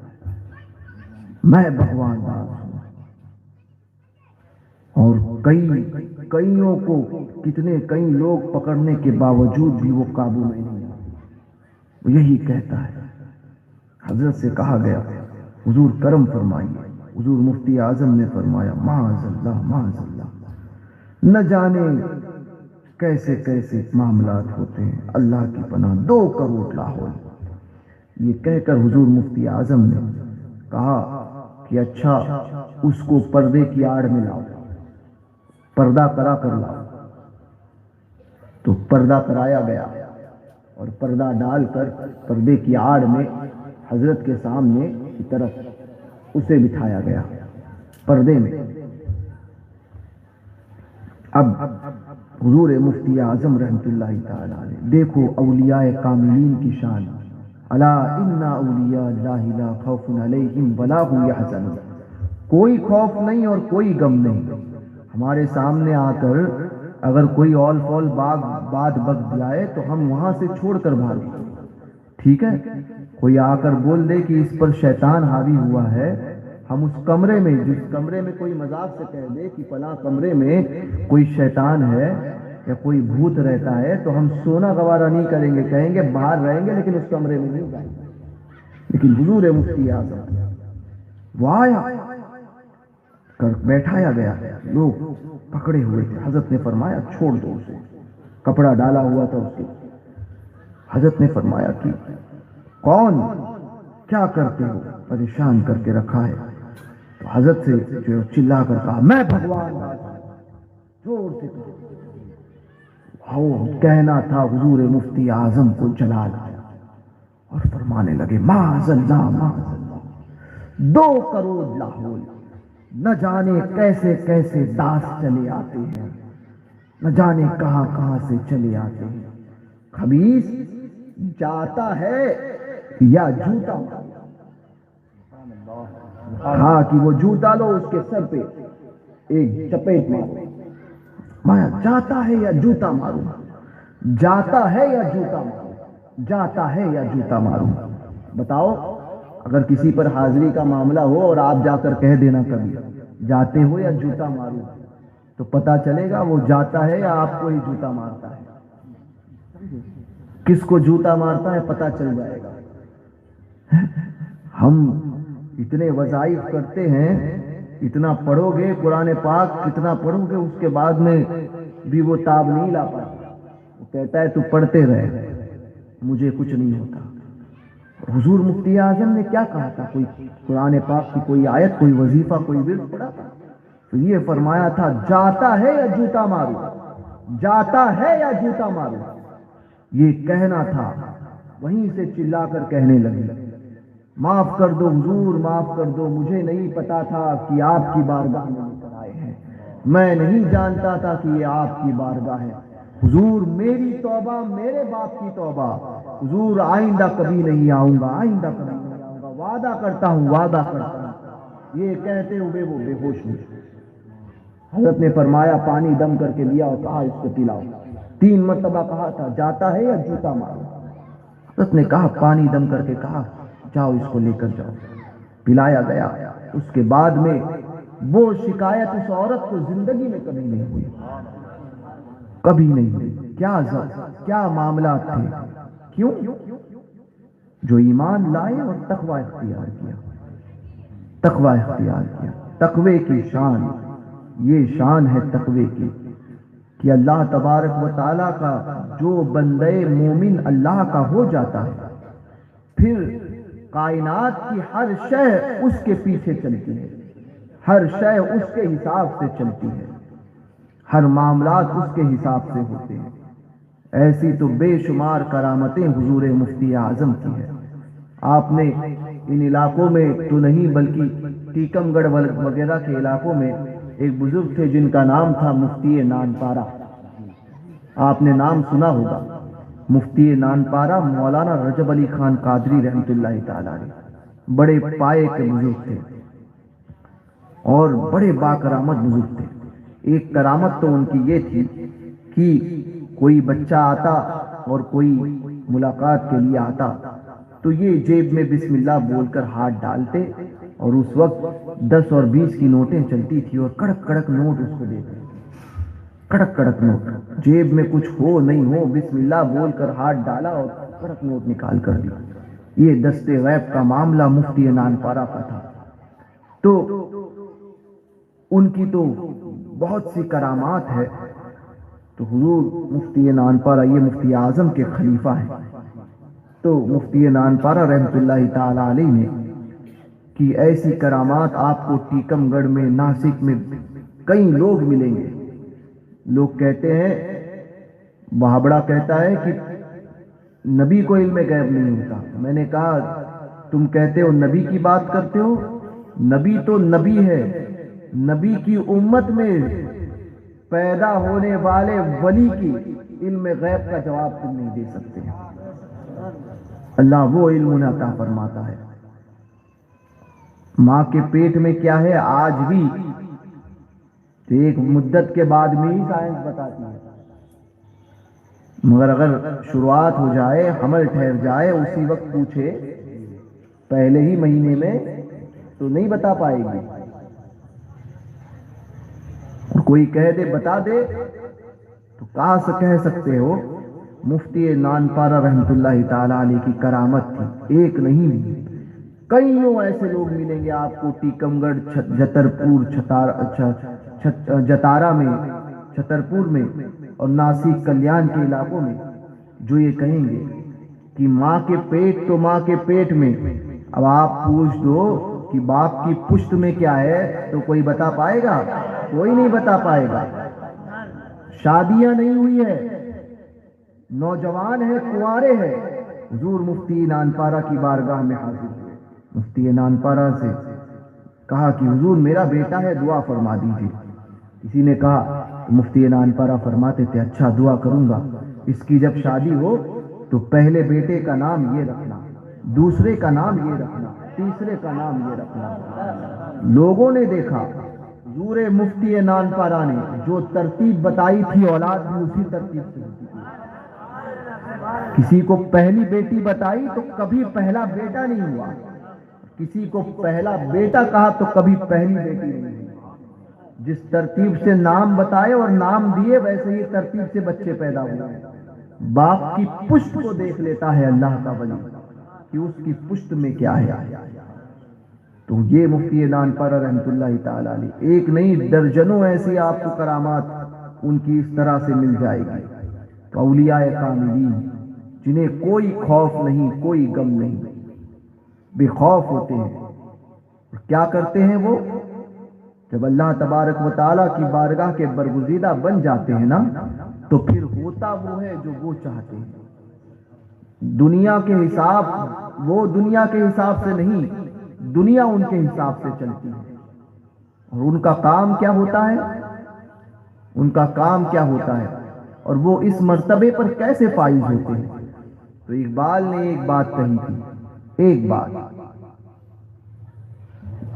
میں بھگوان داس ہوں. اور کئیوں کو کئی لوگ پکڑنے کے باوجود بھی وہ قابو میں نہیں آتے. وہ یہی کہتا ہے. حضرت سے کہا گیا حضور کرم فرمائیے. حضور مفتی اعظم نے فرمایا معاذ اللہ معاذ اللہ، نہ جانے کیسے کیسے معاملات ہوتے ہیں، اللہ کی پناہ. 2 کروڑ لاہور. یہ کہہ کر حضور مفتی اعظم نے کہا کہ اچھا اس کو پردے کی آڑ میں لاؤ، پردہ کرا کر لاؤ. تو پردہ کرایا گیا اور پردہ ڈال کر پردے کی آڑ میں حضرت کے سامنے کی طرف اسے بٹھایا گیا پردے میں. اب حضور مفتی اعظم رحمت اللہ تعالی علیہ دیکھو اولیاء کاملین کی شان. الا ان اولیاء اللہ لا خوف علیہم ولا هم يحزنون. کوئی خوف نہیں اور کوئی غم نہیں. ہمارے سامنے آ کر اگر کوئی اول فول بات بک جائے تو ہم وہاں سے چھوڑ کر بھاگیں. ٹھیک ہے؟ کوئی آ کر بول دے کہ اس پر شیطان حاوی ہوا ہے، ہم اس کمرے میں، جس کمرے میں کوئی مذاق سے کہہ دے کہ فلاں کمرے میں کوئی شیطان ہے یا کوئی بھوت رہتا ہے، تو ہم سونا گوارا نہیں کریں گے، کہیں گے باہر رہیں گے لیکن اس کمرے میں نہیں جائیں گے۔ لیکن حضور مفتی اعظم وہ آیا کر بیٹھایا گیا، لوگ پکڑے ہوئے تھے، حضرت نے فرمایا چھوڑ دو اسے، کپڑا ڈالا ہوا تھا اس کے۔ حضرت نے فرمایا کہ کون، کیا کرتے ہو، پریشان کر کے رکھا ہے۔ تو حضرت سے جو چلا کر کہا میں بھگوان زور سے کہنا تھا، حضور مفتی اعظم کو جلال آیا اور فرمانے لگے معاذ اللہ معاذ اللہ، 2 کروڑ لاحول، نہ جانے کیسے کیسے داس چلے آتے ہیں، نہ جانے کہاں کہاں سے چلے آتے ہیں۔ خبیث جاتا ہے یا جوتا، ہاں کہ وہ جوتا لو اس کے سر پہ ایک چپیٹ مارو، میں جاتا ہے یا جوتا ماروں، جاتا ہے یا جوتا ماروں، جاتا ہے یا جوتا ماروں۔ بتاؤ اگر کسی پر حاضری کا معاملہ ہو اور آپ جا کر کہہ دینا کبھی جاتے ہو یا جوتا ماروں، تو پتا چلے گا وہ جاتا ہے یا آپ کو ہی جوتا مارتا ہے۔ کس کو جوتا مارتا ہے پتا چل جائے گا۔ ہم اتنے وظائف کرتے ہیں، اتنا پڑھو گے قرآن پاک، کتنا پڑھو گے، اس کے بعد میں بھی وہ تاب نہیں لا پاتا۔ وہ کہتا ہے تو پڑھتے رہے، مجھے کچھ نہیں ہوتا۔ حضور مفتی اعظم نے کیا کہا تھا؟ کوئی قرآن پاک کی کوئی آیت، کوئی وظیفہ، کوئی ورد پڑھا تھا تو یہ فرمایا تھا جاتا ہے یا جوتا مارو، جاتا ہے یا جوتا مارو، یہ کہنا تھا۔ وہیں سے چلا کر کہنے لگی معاف کر دو حضور، معاف کر دو، مجھے نہیں پتا تھا کہ آپ کی بارگاہ میں لے کر آئے ہیں، میں نہیں جانتا تھا کہ یہ آپ کی بارگاہ ہے۔ حضور میری توبہ، میرے باپ کی توبہ، حضور آئندہ کبھی نہیں آؤں گا، آئندہ کبھی نہیں آؤں گا، وعدہ کرتا ہوں، وعدہ کرتا ہوں۔ یہ کہتے ہوئے وہ بے ہوش ہوئے۔ حضرت نے فرمایا پانی دم کر کے لیا اور کہا اس کو پلاؤ۔ 3 مرتبہ کہا تھا جاتا ہے یا جوتا مارو۔ حضرت نے کہا پانی دم کر کے کہا جاؤ اس کو لے کر جاؤ، پلایا گیا۔ اس کے بعد میں وہ شکایت اس عورت کو زندگی میں کبھی نہیں ہوئی، کبھی نہیں ہوئی۔ کیا معاملات تھے، کیوں؟ جو ایمان لائے اور تقوی اختیار کیا، تقوی اختیار کیا۔ تقوی کی شان، یہ شان ہے تقوی کی کہ اللہ تبارک و تعالیٰ کا جو بندے مومن اللہ کا ہو جاتا ہے، پھر کائنات کی ہر شے اس کے پیچھے چلتی ہے، ہر شے اس کے حساب سے چلتی ہے، ہر معاملات اس کے حساب سے ہوتے ہیں۔ ایسی تو بے شمار کرامتیں حضور مفتی اعظم کی ہیں۔ آپ نے ان علاقوں میں تو نہیں بلکہ ٹیکم گڑھ وغیرہ کے علاقوں میں ایک بزرگ تھے جن کا نام تھا مفتی نانپارہ، آپ نے نام سنا ہوگا۔ مفتی نانپارہ مولانا رجب علی خان قادری رحمۃ اللہ تعالی علیہ، بڑے پائے کے بزرگ تھے اور بڑے با کرامت بزرگ تھے۔ ایک کرامت تو ان کی یہ تھی کہ کوئی بچہ آتا اور کوئی ملاقات کے لیے آتا تو یہ جیب میں بسم اللہ بول کر ہاتھ ڈالتے، اور اس وقت 10 اور 20 کی نوٹیں چلتی تھی اور کڑک کڑک نوٹ اس کو دیتے، کڑک کڑک نوٹ، جیب میں کچھ ہو نہیں ہو بسم اللہ بول کر ہاتھ ڈالا اور کڑک نوٹ نکال کر دیا۔ یہ دستے غیب کا معاملہ مفتی نانپارہ کا تھا۔ تو ان کی تو بہت سی کرامات ہے۔ تو حضور مفتی نانپارہ یہ مفتی اعظم کے خلیفہ ہیں، تو مفتی نانپارہ رحمۃ اللہ تعالی علیہ نے کی ایسی کرامات آپ کو ٹیکم گڑھ میں، ناسک میں کئی لوگ ملیں گے۔ لوگ کہتے ہیں، بہابڑا کہتا ہے کہ نبی کو علم غیب نہیں ہوتا۔ میں نے کہا تم کہتے ہو نبی کی بات کرتے ہو، نبی تو نبی ہے، نبی کی امت میں پیدا ہونے والے ولی کی علم غیب کا جواب تم نہیں دے سکتے۔ اللہ وہ علم انہیں عطا فرماتا ہے۔ ماں کے پیٹ میں کیا ہے آج بھی ایک مدت کے بعد میں ہی سائنس بتاتی ہے، مگر اگر شروعات ہو جائے، حمل ٹھہر جائے، اسی وقت پوچھے پہلے ہی مہینے میں، تو نہیں بتا پائے گی، اور کوئی کہہ دے بتا دے تو کہہ سکتے ہو مفتی نانپارہ رحمت اللہ تعالی علیہ کی کرامت تھی، ایک نہیں کئیوں ایسے لوگ ملیں گے آپ کو ٹیکم گڑھ، جترپور، جتارا میں، چھترپور میں اور ناسک کلیان کے علاقوں میں، جو یہ کہیں گے کہ ماں کے پیٹ تو ماں کے پیٹ میں، اب آپ پوچھ دو کہ باپ کی پشت میں کیا ہے تو کوئی بتا پائے گا؟ کوئی نہیں بتا پائے گا۔ شادیاں نہیں ہوئی ہے، نوجوان ہے، کنوارے ہیں، حضور مفتی نانپارہ کی بارگاہ میں حاضر ہوئے، مفتی نانپارہ سے کہا کہ حضور میرا بیٹا ہے، دعا فرما دیجیے۔ کسی نے کہا، مفتی نانپارہ فرماتے تھے اچھا دعا کروں گا، اس کی جب شادی ہو تو پہلے بیٹے کا نام یہ رکھنا، دوسرے کا نام یہ رکھنا، تیسرے کا نام یہ رکھنا۔ لوگوں نے دیکھا حضور مفتی نانپارہ نے جو ترتیب بتائی تھی، اولاد بھی اسی ترتیب سے ہوتی تھی۔ کسی کو پہلی بیٹی بتائی تو کبھی پہلا بیٹا نہیں ہوا، کسی کو پہلا بیٹا کہا تو کبھی پہلی بیٹی نہیں ہوئی۔ جس ترتیب سے نام بتائے اور نام دیے ویسے ہی ترتیب سے بچے پیدا ہوئے۔ باپ کی پشت کو دیکھ لیتا ہے اللہ کا ولی کہ اس کی پشت میں کیا ہے۔ تو یہ مفتی نانپارہ رحمت اللہ تعالی علیہ، ایک نہیں درجنوں ایسی آپ کو کرامات ان کی اس طرح سے مل جائے گی۔ تو اولیاء کاملین جنہیں کوئی خوف نہیں، کوئی غم نہیں، بے خوف ہوتے ہیں، کیا کرتے ہیں وہ؟ جب اللہ تبارک و تعالیٰ کی بارگاہ کے برگزیدہ بن جاتے ہیں نا تو پھر ہوتا وہ ہے جو وہ چاہتے ہیں۔ دنیا کے حساب، وہ دنیا کے حساب سے نہیں، دنیا ان کے حساب سے چلتی ہے۔ اور ان کا کام کیا ہوتا ہے؟ ان کا کام کیا ہوتا ہے اور وہ اس مرتبے پر کیسے فائز ہوتے ہیں؟ تو اقبال نے ایک بات کہی تھی، ایک بات،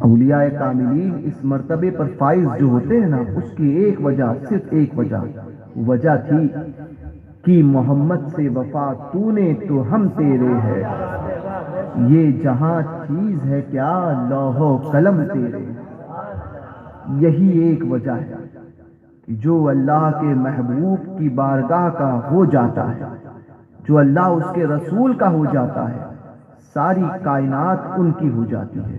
اولیاء کاملین اس مرتبے پر فائز جو ہوتے ہیں نا، اس کی ایک وجہ، صرف ایک وجہ تھی کہ محمد سے وفا تو نے تو ہم تیرے ہے، یہ جہاں چیز ہے کیا لوح و قلم تیرے۔ یہی ایک وجہ ہے کہ جو اللہ کے محبوب کی بارگاہ کا ہو جاتا ہے، جو اللہ اس کے رسول کا ہو جاتا ہے، ساری کائنات ان کی ہو جاتی ہے۔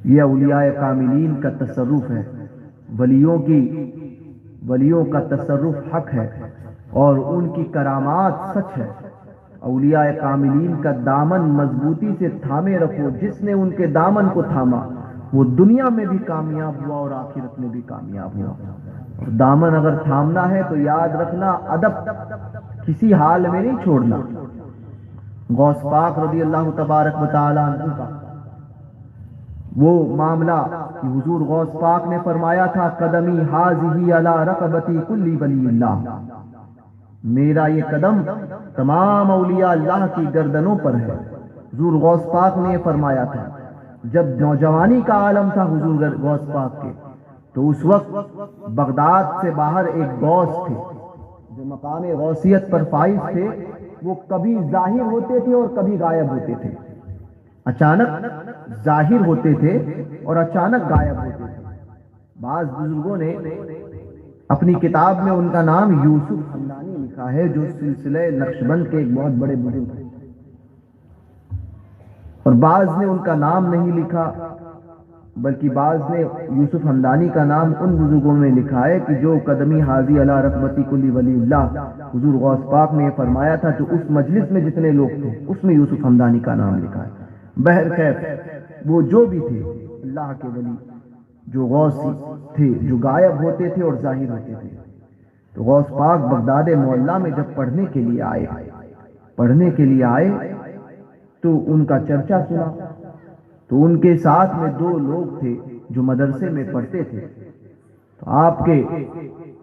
یہ اولیاء کاملین کا تصرف ہے، ولیوں کا تصرف حق ہے اور ان کی کرامات سچ ہے۔ اولیاء کاملین کا دامن مضبوطی سے تھامے رکھو، جس نے ان کے دامن کو تھاما وہ دنیا میں بھی کامیاب ہوا اور آخرت میں بھی کامیاب ہوا۔ اور دامن اگر تھامنا ہے تو یاد رکھنا ادب کسی حال میں نہیں چھوڑنا۔ غوث پاک رضی اللہ تبارک و تعالی عنہ کا وہ معاملہ کہ حضور غوث پاک نے فرمایا تھا قدمی حاذی علی رقبتی کل ولی اللہ، میرا یہ قدم تمام اولیاء اللہ کی گردنوں پر ہے۔ حضور غوث پاک نے یہ فرمایا تھا جب نوجوانی کا عالم تھا حضور غوث پاک کے، تو اس وقت بغداد سے باہر ایک غوث تھے جو مقام غوثیت پر فائز تھے، وہ کبھی ظاہر ہوتے تھے اور کبھی غائب ہوتے تھے، اچانک ظاہر ہوتے تھے اور اچانک غائب ہوتے تھے۔ بعض بزرگوں نے اپنی کتاب میں ان کا نام یوسف حمدانی لکھا ہے، جو سلسلہ نقشبند کے ایک بہت بڑے بزرگ ہیں، اور بعض نے ان کا نام نہیں لکھا، بلکہ بعض نے یوسف حمدانی کا نام ان بزرگوں میں لکھا ہے کہ جو قدمی حاذی علی رقبتی کل ولی اللہ، حضور غوث پاک نے یہ فرمایا تھا جو اس مجلس میں جتنے لوگ تھے اس میں یوسف حمدانی کا نام لکھا ہے۔ بہرکیف وہ جو بھی تھے اللہ کے ولی جو غوث تھے، جو غائب ہوتے تھے اور ظاہر ہوتے تھے، تو غوث پاک بغداد معلیٰ میں جب پڑھنے کے لیے آئے تو ان کا چرچا سنا، تو ان کے ساتھ میں دو لوگ تھے جو مدرسے میں پڑھتے تھے، تو آپ کے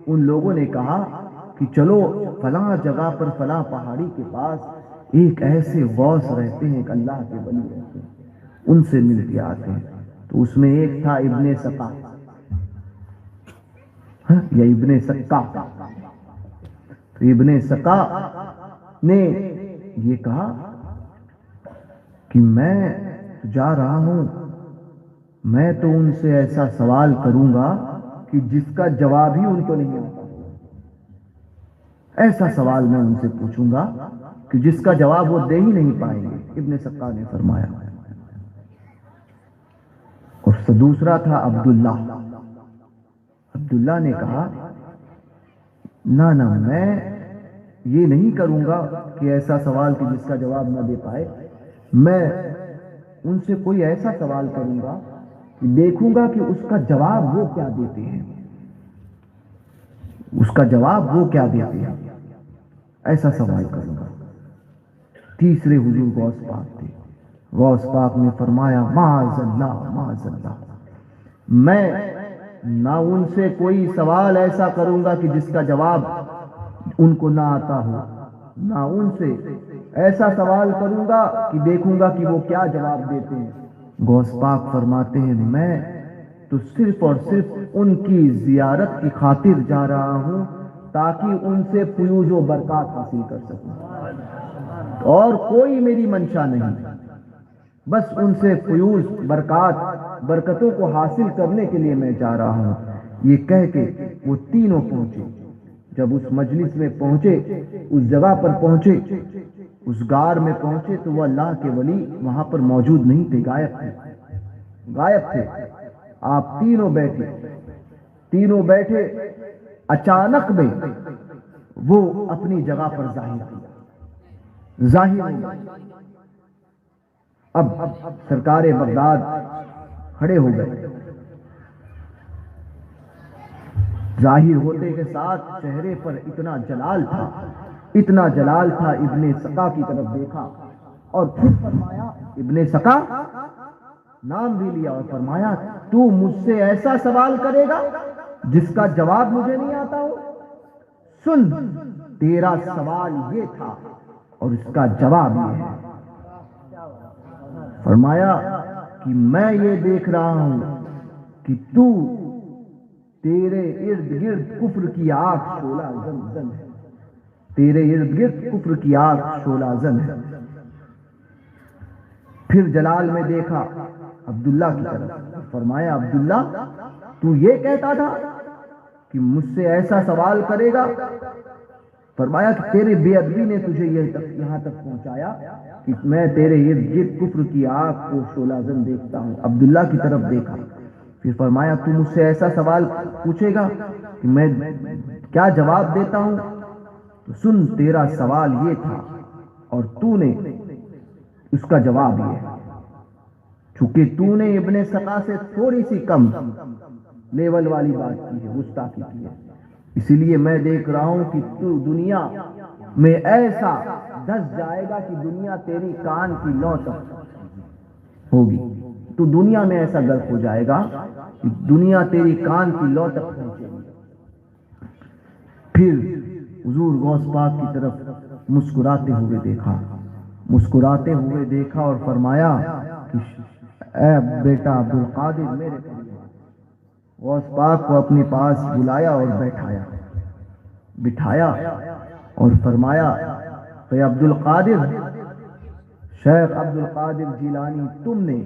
ان لوگوں نے کہا کہ چلو فلاں جگہ پر فلاں پہاڑی کے پاس ایک ایسے غوث رہتے ہیں، ایک اللہ کے ولی رہتے ہیں، ان سے مل کے آتے ہیں۔ تو اس میں ایک تھا ابن سقا یا ابن سقا، تو ابن سقا نے یہ کہا کہ میں جا رہا ہوں میں تو ان سے ایسا سوال کروں گا کہ جس کا جواب ہی ان کو نہیں آتا، ایسا سوال میں ان سے پوچھوں گا کہ جس کا جواب وہ دے ہی نہیں پائیں گے، ابن سقا نے فرمایا۔ اور دوسرا تھا عبداللہ نے کہا نہ میں یہ نہیں کروں گا کہ ایسا سوال کہ جس کا جواب نہ دے پائے، میں ان سے کوئی ایسا سوال کروں گا کہ دیکھوں گا کہ اس کا جواب وہ کیا دیتے ہیں، اس کا جواب وہ کیا دیتے ہیں، ایسا سوال کروں گا۔ تیسرے حضور غوث پاک تھے، غوث پاک نے فرمایا معاذ اللہ، میں نہ ان سے کوئی سوال ایسا کروں گا کہ جس کا جواب ان کو نہ آتا ہو، نہ ان سے ایسا سوال کروں گا کہ دیکھوں گا کہ وہ کیا جواب دیتے ہیں۔ غوث پاک فرماتے ہیں میں تو صرف اور صرف ان کی زیارت کی خاطر جا رہا ہوں تاکہ ان سے فیوز و برکات حاصل کر سکوں، اور کوئی میری منشا نہیں، بس ان سے فیوز برکتوں کو حاصل کرنے کے لیے میں جا رہا ہوں۔ یہ کہہ کے وہ تینوں پہنچے۔ جب اس مجلس میں پہنچے، اس جگہ پر پہنچے، اس غار میں پہنچے، تو وہ اللہ کے ولی وہاں پر موجود نہیں تھے، غائب تھے۔ آپ تینوں بیٹھے، اچانک میں وہ اپنی جگہ پر ظاہر ہو گئے۔ اب سرکار بغداد کھڑے ہو گئے، ظاہر ہوتے کے ساتھ چہرے پر اتنا جلال تھا، ابن سقا کی طرف دیکھا اور پھر فرمایا، ابن سقا نام بھی لیا اور فرمایا تو مجھ سے ایسا سوال کرے گا جس کا جواب مجھے نہیں آتا ہو؟ سن، تیرا سوال یہ تھا اور اس کا جواب یہ ہے۔ فرمایا کہ میں یہ دیکھ رہا ہوں کہ تیرے ارد گرد کفر کی آگ شعلہ زن ہے، تیرے ارد گرد کفر کی آگ شعلہ زن ہے۔ پھر جلال میں دیکھا عبداللہ کی طرف، فرمایا عبداللہ تو یہ کہتا تھا کہ مجھ سے ایسا سوال کرے گا؟ فرمایا کہ تیرے بے ادبی نے تجھے یہاں تک پہنچایا کہ میں تیرے ارد گرد کفر کی آگ کو شعلہ زن دیکھتا ہوں۔ عبداللہ کی طرف دیکھا، پھر فرمایا تو مجھ سے ایسا سوال پوچھے گا کہ میں کیا جواب دیتا ہوں؟ تو سن، تیرا سوال یہ تھا اور تو نے اس کا جواب یہ ہے۔ چونکہ تو نے ابن سقا سے تھوڑی سی کم لیول والی بات کی ہے، گستاخی کی ہے، اسی لیے میں دیکھ رہا ہوں کہ تو دنیا میں ایسا دس جائے گا کہ دنیا تیری کان کی لو تک ہوگی، تو دنیا میں ایسا غرق ہو جائے گا کہ دنیا تیری کان کی لو تک پہنچے گی۔ پھر حضور غوث پاک کی طرف مسکراتے ہوئے دیکھا اور فرمایا کہ اے بیٹا عبدالقادر میرے پاس۔ غوث پاک کو اپنے پاس بلایا اور بٹھایا اور فرمایا کہ عبدالقادر، شیخ عبدالقادر جیلانی، تم نے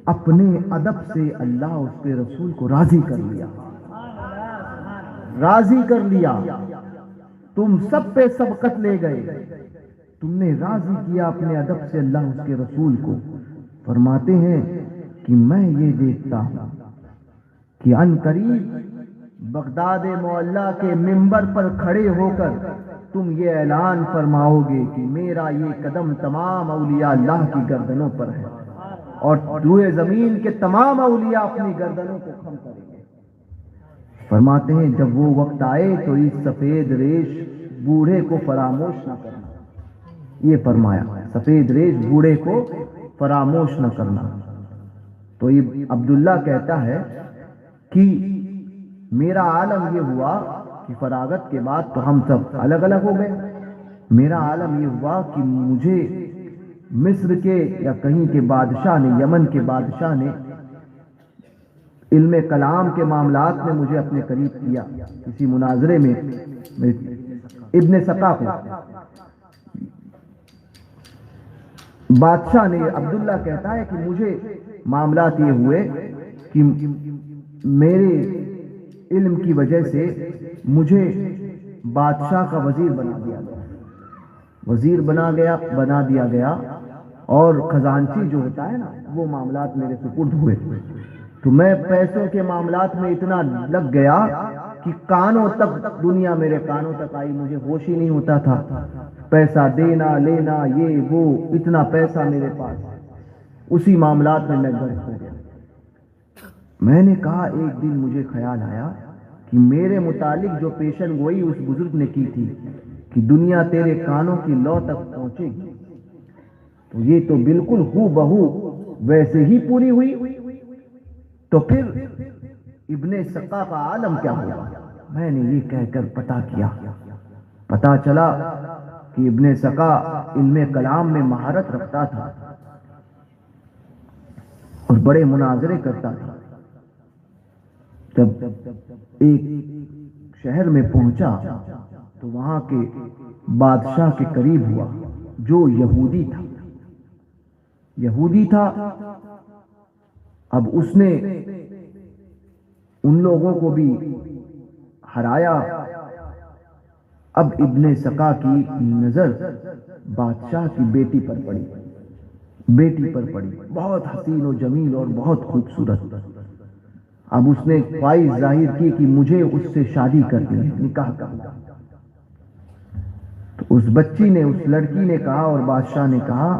اپنے ادب سے اللہ اس کے رسول کو راضی کر لیا، تم سب پہ سبقت لے گئے، تم نے راضی کیا اپنے ادب سے اللہ اس کے رسول کو۔ فرماتے ہیں کہ میں یہ دیکھتا ہوں کہ ان قریب بغداد معلیٰ کے منبر پر کھڑے ہو کر تم یہ اعلان فرماؤ گے کہ میرا یہ قدم تمام اولیاء اللہ کی گردنوں پر ہے، اور روئے زمین کے تمام اولیاء اپنی گردنوں کو خم کریں گے۔ فرماتے ہیں جب وہ وقت آئے تو اس سفید ریش بوڑھے کو فراموش نہ کرنا، یہ فرمایا سفید ریش بوڑھے کو فراموش نہ کرنا۔ تو یہ عبداللہ کہتا ہے کہ میرا عالم یہ ہوا کہ فراغت کے بعد تو ہم سب الگ الگ ہو گئے، میرا عالم یہ ہوا کہ مجھے مصر کے یا کہیں کے بادشاہ نے، یمن کے بادشاہ نے علم کلام کے معاملات میں مجھے اپنے قریب کیا، کسی مناظرے میں ابن سقا کو بادشاہ نے، عبداللہ کہتا ہے کہ مجھے معاملات یہ ہوئے کہ میرے علم کی وجہ سے مجھے بادشاہ کا وزیر بنا دیا گیا، وزیر بنا دیا گیا، اور خزانچی جو ہوتا ہے نا وہ معاملات میرے سپرد ہوئے، تو میں پیسوں کے معاملات میں اتنا لگ گیا کہ کانوں تک دنیا میرے کانوں تک آئی، مجھے ہوش ہی نہیں ہوتا تھا، پیسہ دینا لینا یہ وہ، اتنا پیسہ میرے پاس، اسی معاملات میں غرق ہو گیا۔ میں نے کہا ایک دن مجھے خیال آیا کہ میرے متعلق جو پیشن گوئی اس بزرگ نے کی تھی کہ دنیا تیرے کانوں کی لو تک پہنچے گی، تو یہ تو بالکل ہو بہو ویسے ہی پوری ہوئی، تو پھر ابن سقا کا عالم کیا ہوا؟ میں نے یہ کہہ کر پتہ کیا، پتہ چلا کہ ابن سقا علم کلام میں مہارت رکھتا تھا اور بڑے مناظرے کرتا تھا۔ جب ایک شہر میں پہنچا تو وہاں کے بادشاہ کے قریب ہوا جو یہودی تھا۔ اب اس نے ان لوگوں کو بھی ہرایا۔ اب ابن سقا کی نظر بادشاہ کی بیٹی پر پڑی، بہت حسین و جمیل اور بہت خوبصورت۔ اب اس نے خواہش ظاہر کی کہ مجھے اس سے شادی کرنی ہے، نکاح کرنا۔ تو اس بچی نے، اس لڑکی نے کہا اور بادشاہ نے کہا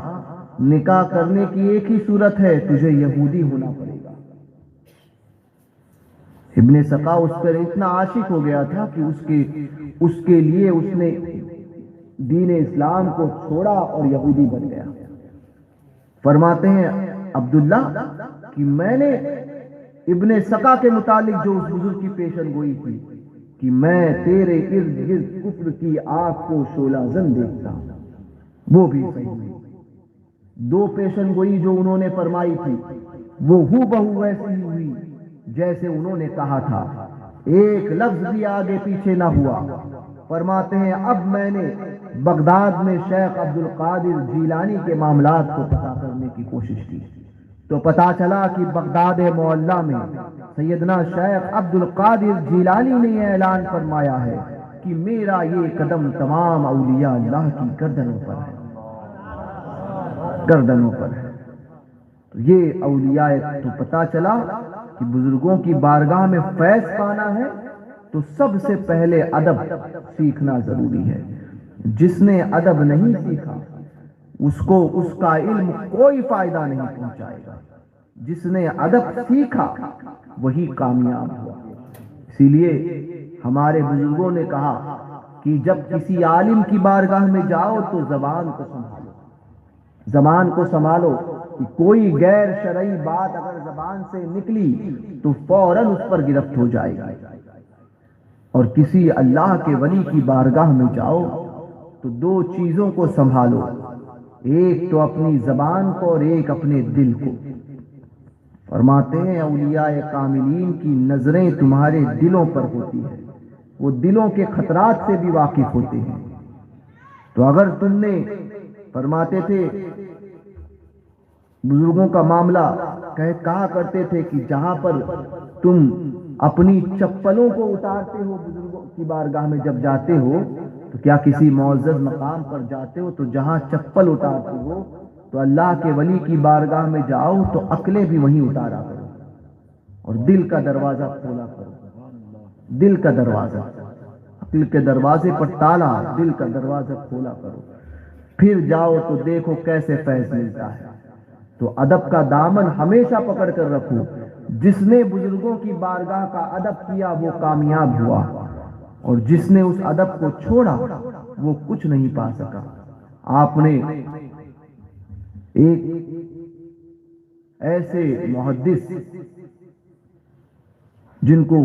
نکاح کرنے کی ایک ہی صورت ہے، تجھے یہودی ہونا پڑے گا۔ ابن سقا اس پر اتنا عاشق ہو گیا تھا کہ اس کے لیے اس نے دین اسلام کو چھوڑا اور یہودی بن گیا۔ فرماتے ہیں عبداللہ کہ میں نے ابن سقا کے متعلق جو اس بزرگ کی پیشن گوئی تھی کہ میں تیرے ارد گرد کفر کی آگ کو شعلہ زن دیکھتا ہوں، وہ بھی صحیح ہوئی۔ دو پیشن گوئی جو انہوں نے فرمائی تھی وہ ہو بہو ویسی ہی ہوئی جیسے انہوں نے کہا تھا، ایک لفظ بھی آگے پیچھے نہ ہوا۔ فرماتے ہیں اب میں نے بغداد میں شیخ عبد القادر جیلانی کے معاملات کو پتہ کرنے کی کوشش کی، تو پتا چلا کہ بغداد معلیٰ میں سیدنا شیخ عبد القادر جیلانی نے یہ اعلان فرمایا ہے کہ میرا یہ قدم تمام اولیاء اللہ کی گردنوں پر ہے۔ تو یہ اولیاء، تو پتا چلا کہ بزرگوں کی بارگاہ میں فیض پانا ہے تو سب سے پہلے ادب سیکھنا ضروری ہے۔ جس نے ادب نہیں سیکھا اس کو اس کا علم کوئی فائدہ نہیں پہنچائے گا، جس نے ادب سیکھا وہی کامیاب ہوا۔ اسی لیے ہمارے بزرگوں نے کہا کہ جب کسی عالم کی بارگاہ میں جاؤ تو زبان کو سنبھالو کہ کوئی غیر شرعی بات اگر زبان سے نکلی تو فوراً اس پر گرفت ہو جائے گا۔ اور کسی اللہ کے ولی کی بارگاہ میں جاؤ تو دو چیزوں کو سنبھالو، ایک تو اپنی زبان کو اور ایک اپنے دل کو۔ فرماتے ہیں اولیاء کاملین کی نظریں تمہارے دلوں پر ہوتی ہے، وہ دلوں کے خطرات سے بھی واقف ہوتے ہیں۔ تو اگر تم نے، فرماتے تھے بزرگوں کا معاملہ کہا کرتے تھے کہ جہاں پر تم اپنی چپلوں کو اتارتے ہو بزرگوں کی بارگاہ میں جب جاتے ہو تو کیا کسی معزز مقام پر جاتے ہو تو جہاں چپل اتارتے ہو تو اللہ کے ولی کی بارگاہ میں جاؤ تو عقلیں بھی وہیں اتارا کرو اور دل کا دروازہ کھولا کرو۔ دل کا دروازہ، عقل کے دروازے پر تالا، دل کا دروازہ کھولا کرو، پھر جاؤ تو دیکھو کیسے فیض ملتا ہے۔ تو ادب کا دامن ہمیشہ پکڑ کر رکھو۔ جس نے بزرگوں کی بارگاہ کا ادب کیا وہ کامیاب ہوا، اور جس نے اس ادب کو چھوڑا وہ کچھ نہیں پا سکا۔ آپ نے ایک ایسے محدث جن کو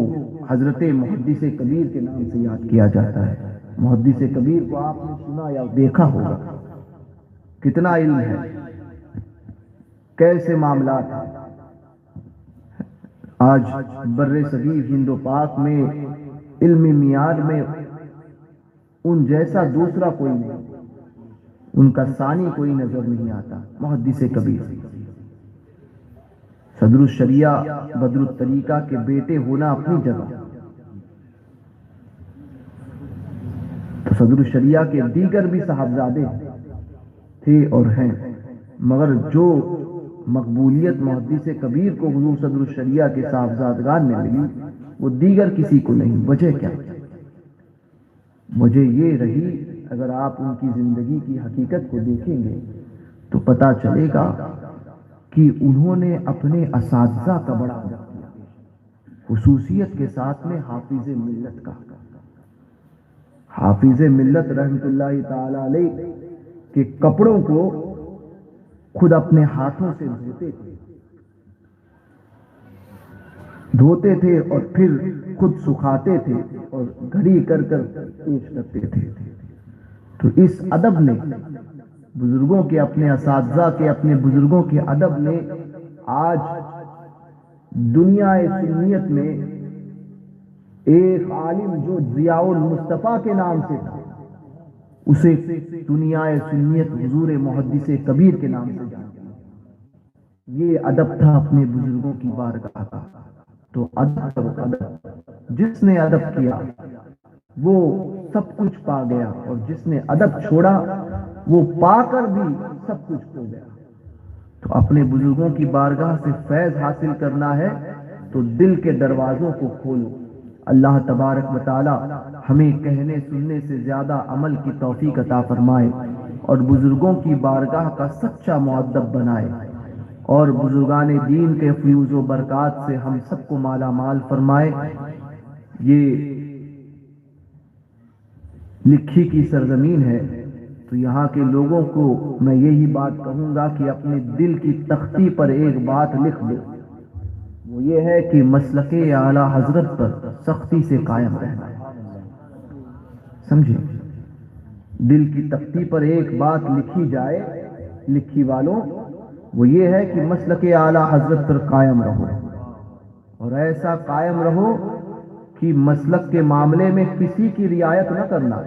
حضرت محدث کبیر کے نام سے یاد کیا جاتا ہے، محدث کبیر کو آپ نے سنا یا دیکھا ہوگا، کتنا علم ہے، کیسے معاملات ہیں۔ آج بر صغیر ہند و پاک میں علمی معیار میں ان جیسا دوسرا کوئی نہیں، ان کا ثانی کوئی نظر نہیں آتا۔ محدث کبیر صدر الشریعہ بدر الطریقہ کے بیٹے ہونا اپنی جگہ، تو صدر الشریعہ کے دیگر بھی صاحبزادے تھے اور ہیں، مگر جو مقبولیت محدث کبیر کو حضور صدر الشریعہ کے صاحبزادگان میں ملی وہ دیگر کسی کو نہیں۔ وجہ کیا؟ وجہ یہ رہی، اگر آپ ان کی زندگی کی حقیقت کو دیکھیں گے تو پتہ چلے گا کہ انہوں نے اپنے اساتذہ کا بڑا ادب کیا، خصوصیت کے ساتھ میں حافظ ملت کا۔ حافظ ملت رحمت اللہ تعالی علیہ کے کپڑوں کو خود اپنے ہاتھوں سے دھوتے تھے اور پھر خود سکھاتے تھے اور گھڑی کر کر پیش کرتے تھے۔ تو اس ادب نے بزرگوں کے، اپنے اساتذہ کے، اپنے بزرگوں کے ادب نے آج دنیا سنیت میں ایک عالم جو ضیاء المصطفیٰ کے نام سے تھا اسے دنیا سنیت حضور محدث کبیر کے نام سے جانتا۔ یہ ادب تھا اپنے بزرگوں کی بارگاہ کا۔ تو ادب جس نے ادب کیا وہ سب کچھ پا گیا، اور جس نے ادب چھوڑا وہ پا کر بھی سب کچھ کھو گیا۔ تو اپنے بزرگوں کی بارگاہ سے فیض حاصل کرنا ہے تو دل کے دروازوں کو کھولو۔ اللہ تبارک و تعالی ہمیں کہنے سننے سے زیادہ عمل کی توفیق عطا فرمائے، اور بزرگوں کی بارگاہ کا سچا مؤدب بنائے، اور بزرگان دین کے فیوز و برکات سے ہم سب کو مالا مال فرمائے۔ یہ لکھی کی سرزمین ہے، تو یہاں کے لوگوں کو میں یہی بات کہوں گا کہ اپنے دل کی تختی پر ایک بات لکھ دو، وہ یہ ہے کہ مسلک اعلیٰ حضرت پر سختی سے قائم رہنا ہے۔ سمجھے؟ دل کی تختی پر ایک بات لکھی جائے لکھی والوں، وہ یہ ہے کہ مسلک اعلیٰ حضرت پر قائم رہو، اور ایسا قائم رہو کہ مسلک کے معاملے میں کسی کی رعایت نہ کرنا،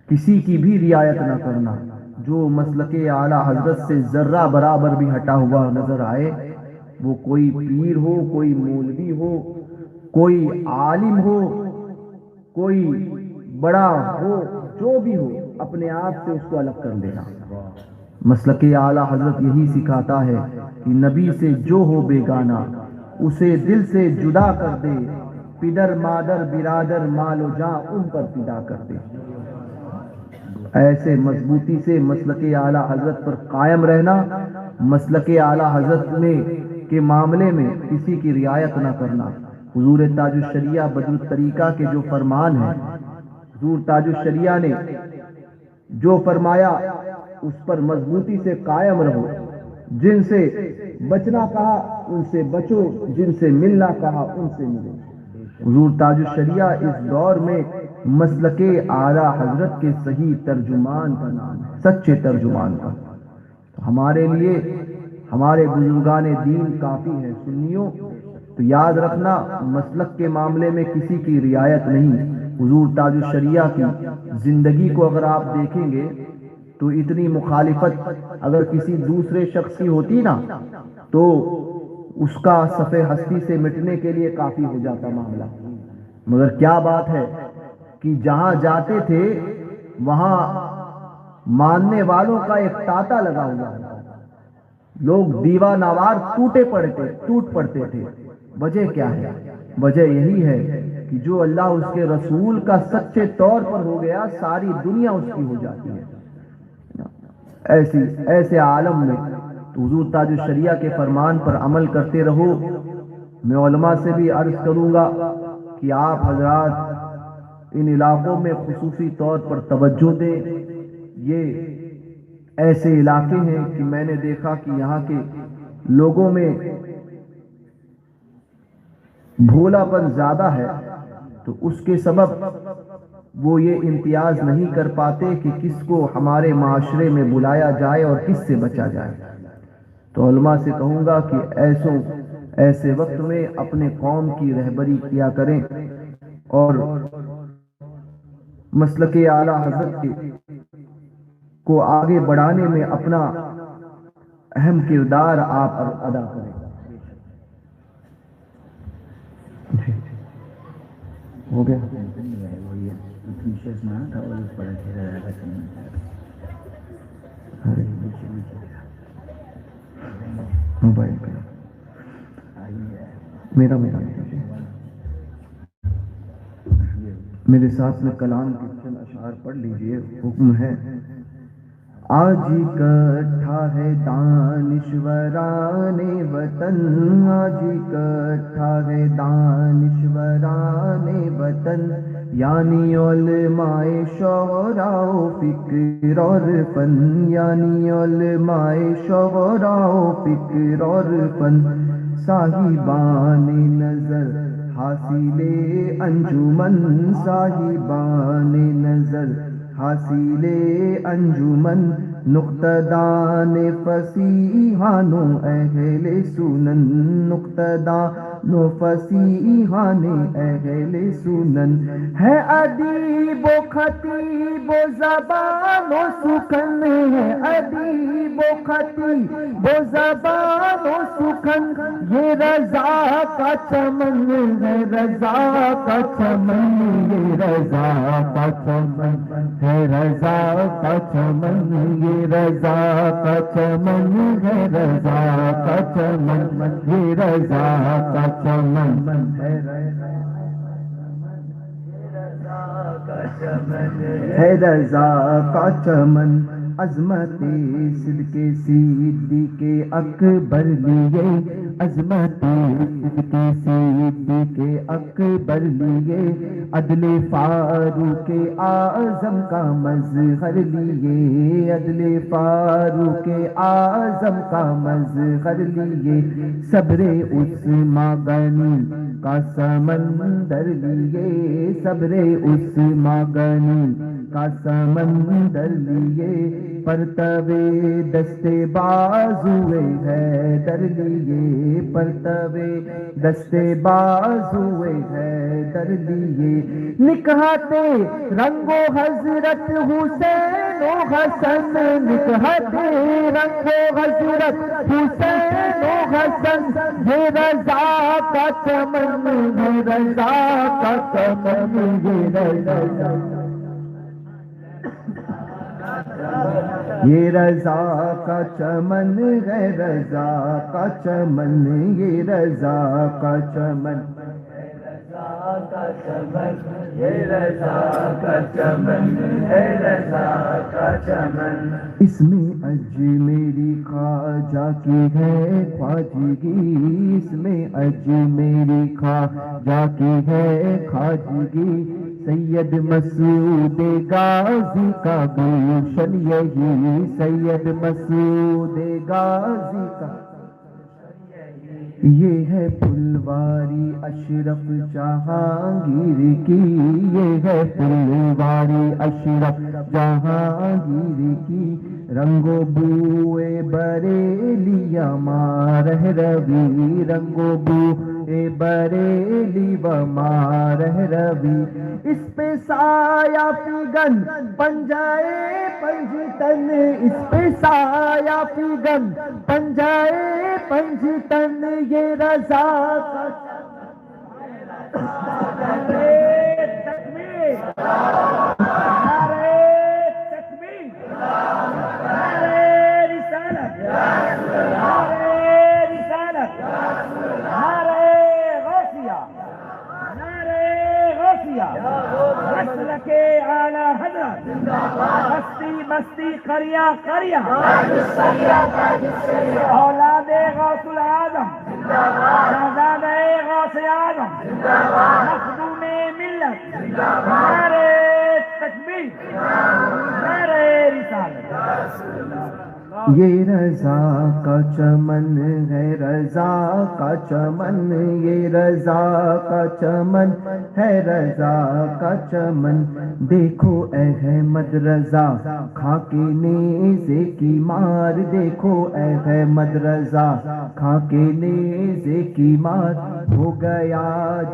کسی کی بھی رعایت نہ کرنا۔ جو مسلک اعلیٰ حضرت سے ذرہ برابر بھی ہٹا ہوا نظر آئے، وہ کوئی پیر ہو، کوئی مولوی ہو، کوئی عالم ہو، کوئی بڑا ہو، جو بھی ہو، اپنے آپ سے اس کو الگ کر لینا۔ مسلک اعلیٰ حضرت یہی سکھاتا ہے کہ نبی سے جو ہو بیگانہ اسے دل سے جدا کر دے، پدر مادر برادر مال و جاں ان پر فدا کر دے۔ ایسے مضبوطی سے مسلک اعلیٰ حضرت پر قائم رہنا، مسلک اعلیٰ حضرت میں کے معاملے میں کسی کی رعایت نہ کرنا۔ حضور تاج الشریعہ بدر الطریقہ کے جو فرمان ہیں، حضور تاج الشریعہ نے جو فرمایا اس پر مضبوطی سے قائم رہو۔ جن سے بچنا کہا ان سے بچو، جن سے ملنا کہا ان سے ملو۔ حضور تاج الشریعہ اس دور میں مسلک اعلیٰ حضرت کے صحیح ترجمان کا نام ہے، سچے ترجمان کا۔ تو ہمارے لیے ہمارے بزرگان دین کافی ہیں۔ سنیوں تو یاد رکھنا، مسلک کے معاملے میں کسی کی رعایت نہیں۔ حضور تاج الشریعہ کی زندگی کو اگر آپ دیکھیں گے تو اتنی مخالفت اگر کسی دوسرے شخص کی ہوتی نا تو اس کا صفحہ ہستی سے مٹنے کے لیے کافی ہو جاتا معاملہ، مگر کیا بات ہے کہ جہاں جاتے تھے وہاں ماننے والوں کا ایک تاتا لگا ہوا ہے، لوگ دیوا نوار ٹوٹ پڑتے تھے۔ وجہ کیا ہے؟ وجہ یہی ہے کہ جو اللہ اس کے رسول کا سچے طور پر ہو گیا، ساری دنیا اس کی ہو جاتی ہے۔ ایسے عالم میں تو حضور تاج الشریعہ کے فرمان پر عمل کرتے رہو۔ میں علماء سے بھی عرض کروں گا کہ آپ حضرات ان علاقوں میں خصوصی طور پر توجہ دیں۔ یہ ایسے علاقے ہیں کہ میں نے دیکھا کہ یہاں کے لوگوں میں بھولا پن زیادہ ہے، تو اس کے سبب وہ یہ امتیاز نہیں کر پاتے کہ کس کو ہمارے معاشرے میں بلایا جائے اور کس سے بچا جائے۔ تو علماء سے کہوں گا کہ ایسے وقت میں اپنے قوم کی رہبری کیا کریں، اور مسلک اعلیٰ حضرت کو آگے بڑھانے میں اپنا اہم کردار آپ ادا کریں۔ ہو گیا موبائل پہ میرا میرے ساتھ میں کلام کے چند اشعار پڑھ لیجئے. حکم ہے آج اکٹھا ہے دانشوران وطن، آج اکٹھا ہے دانشوران وطن، یعنی علماء شعراء و فکر اور فن، یعنی علماء شعراء و فکر اور فن، صاحبان نظر حاصل انجمن، صاحبان نظر حاصل انجمن، نقطدان فصیحان و اہل سنن، نقطدان و فصیحان اہل سنن، ہے ادیب و خطیب و زبان و سخن، ہے ادیب و خطیب و زبان و سخن، یہ رضا کا چمن ہے، رضا کا چمن، یہ رضا کا چمن ہے، رضا کا چمن، یہ رضا کا چمن ہے، رضا کا چمن، یہ رضا کا چمن ہے، ہے رضا کا چمن، عظمت صدق صدیق اکبر لیے، عظمت صدق صدیق اکبر لیے، عدل فاروق اعظم کا مظہر لیے، عدل فاروق اعظم کا مظہر لیے، صبر عثمان غنی کا سمندر لیے، صبر عثمان غنی کا سمندر لیے، پرتو دست بازوئے حیدر لیے، پرتو دست بازوئے حیدر لیے، نکہتے رنگو حضرت حسین و حسن، نکہتے رنگو حضرت حسین و حسن، یہ رضا کا چمن ہے، رضا کا چمن، یہ رضا، یہ رضا کا چمن ہے، رضا کا چمن، یہ رضا کا چمن، یہ رضا کا چمن ہے، رضا کا چمن، اس میں اجمیری خواجہ کی ہے خواجگی، اس میں اجمیری خواجہ کی ہے خواجگی، سید مسعود غازی کا گلشن یہی، سید مسعود غازی کا، یہ ہے پھلواری اشرف جہانگیر کی، یہ ہے پھلواری اشرف جہانگیر کی، رنگ و بوئے بریلی مارہ روی، رنگ و بوئے بریلی و مارہ روی، اس پہ سایہ فگن پنجائے پنجتن، اس پہ سایہ فگن پنجائے پنجتن، یہ رضا کا تکبیر، نعرہ تکبیر، نعرہ رسالت، نعرہ رسالت، نعرہ غوثیہ، نعرہ غوثیہ، مسلک اعلی حضرت، مستی مستی قریہ قریہ، اولاد غوث العظم، شہزادہ غوث اعظم، مخدوم ملت، نعرہ تکبیر، نعرہ رسالت، یہ رضا کا چمن ہے، رضا کا چمن، یہ رضا کا چمن ہے، رضا کا چمن، دیکھو احمد رضا کھا کے نیزے کی مار، دیکھو احمد رضا کھا کے نیزے کی مار، ہو گیا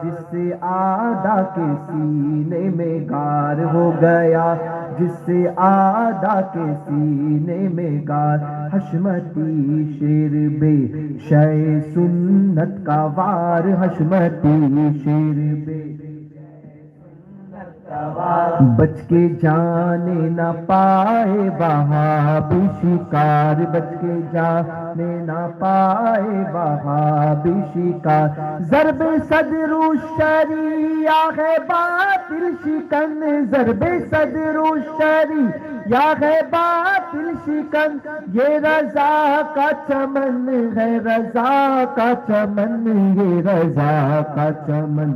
جس سے آدھا کے سینے میں گار، ہو گیا جس سے آدھا کے سینے میں گار، حشمتی شیر بے شے سنت کا وار، حشمتی شیر بے بچ کے جانے نہ پائے وہابی شکار، بچ کے جانے نہ پائے وہابی شکار، ضرب صدر الشریعہ ہے باطل شکن، ضرب صدر الشریعہ ہے باطل شکن، یہ رضا کا چمن ہے، رضا کا چمن، یہ رضا کا چمن،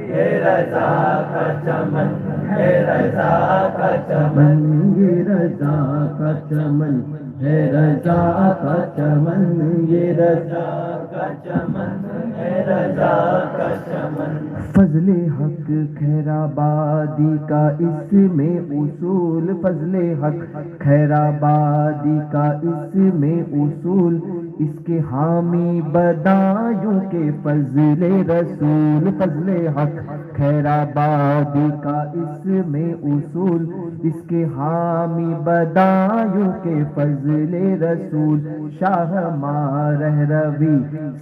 یہ رضا کا چمن، یہ رضا کا چمن، یہ رضا کا چمن ہے، رضا کا چمن، یہ رضا کا چمن، یہ رضا کا چمن، فضل حق خیر آبادی کا اس میں اصول، فضل حق خیر آبادی کا اس میں اصول، اس کے حامی بدایوں کے فضل رسول، فضل حق خیر آبادی کا اس میں اصول، اس کے حامی بدایوں کے فضل رسول، شاہ مارہ روی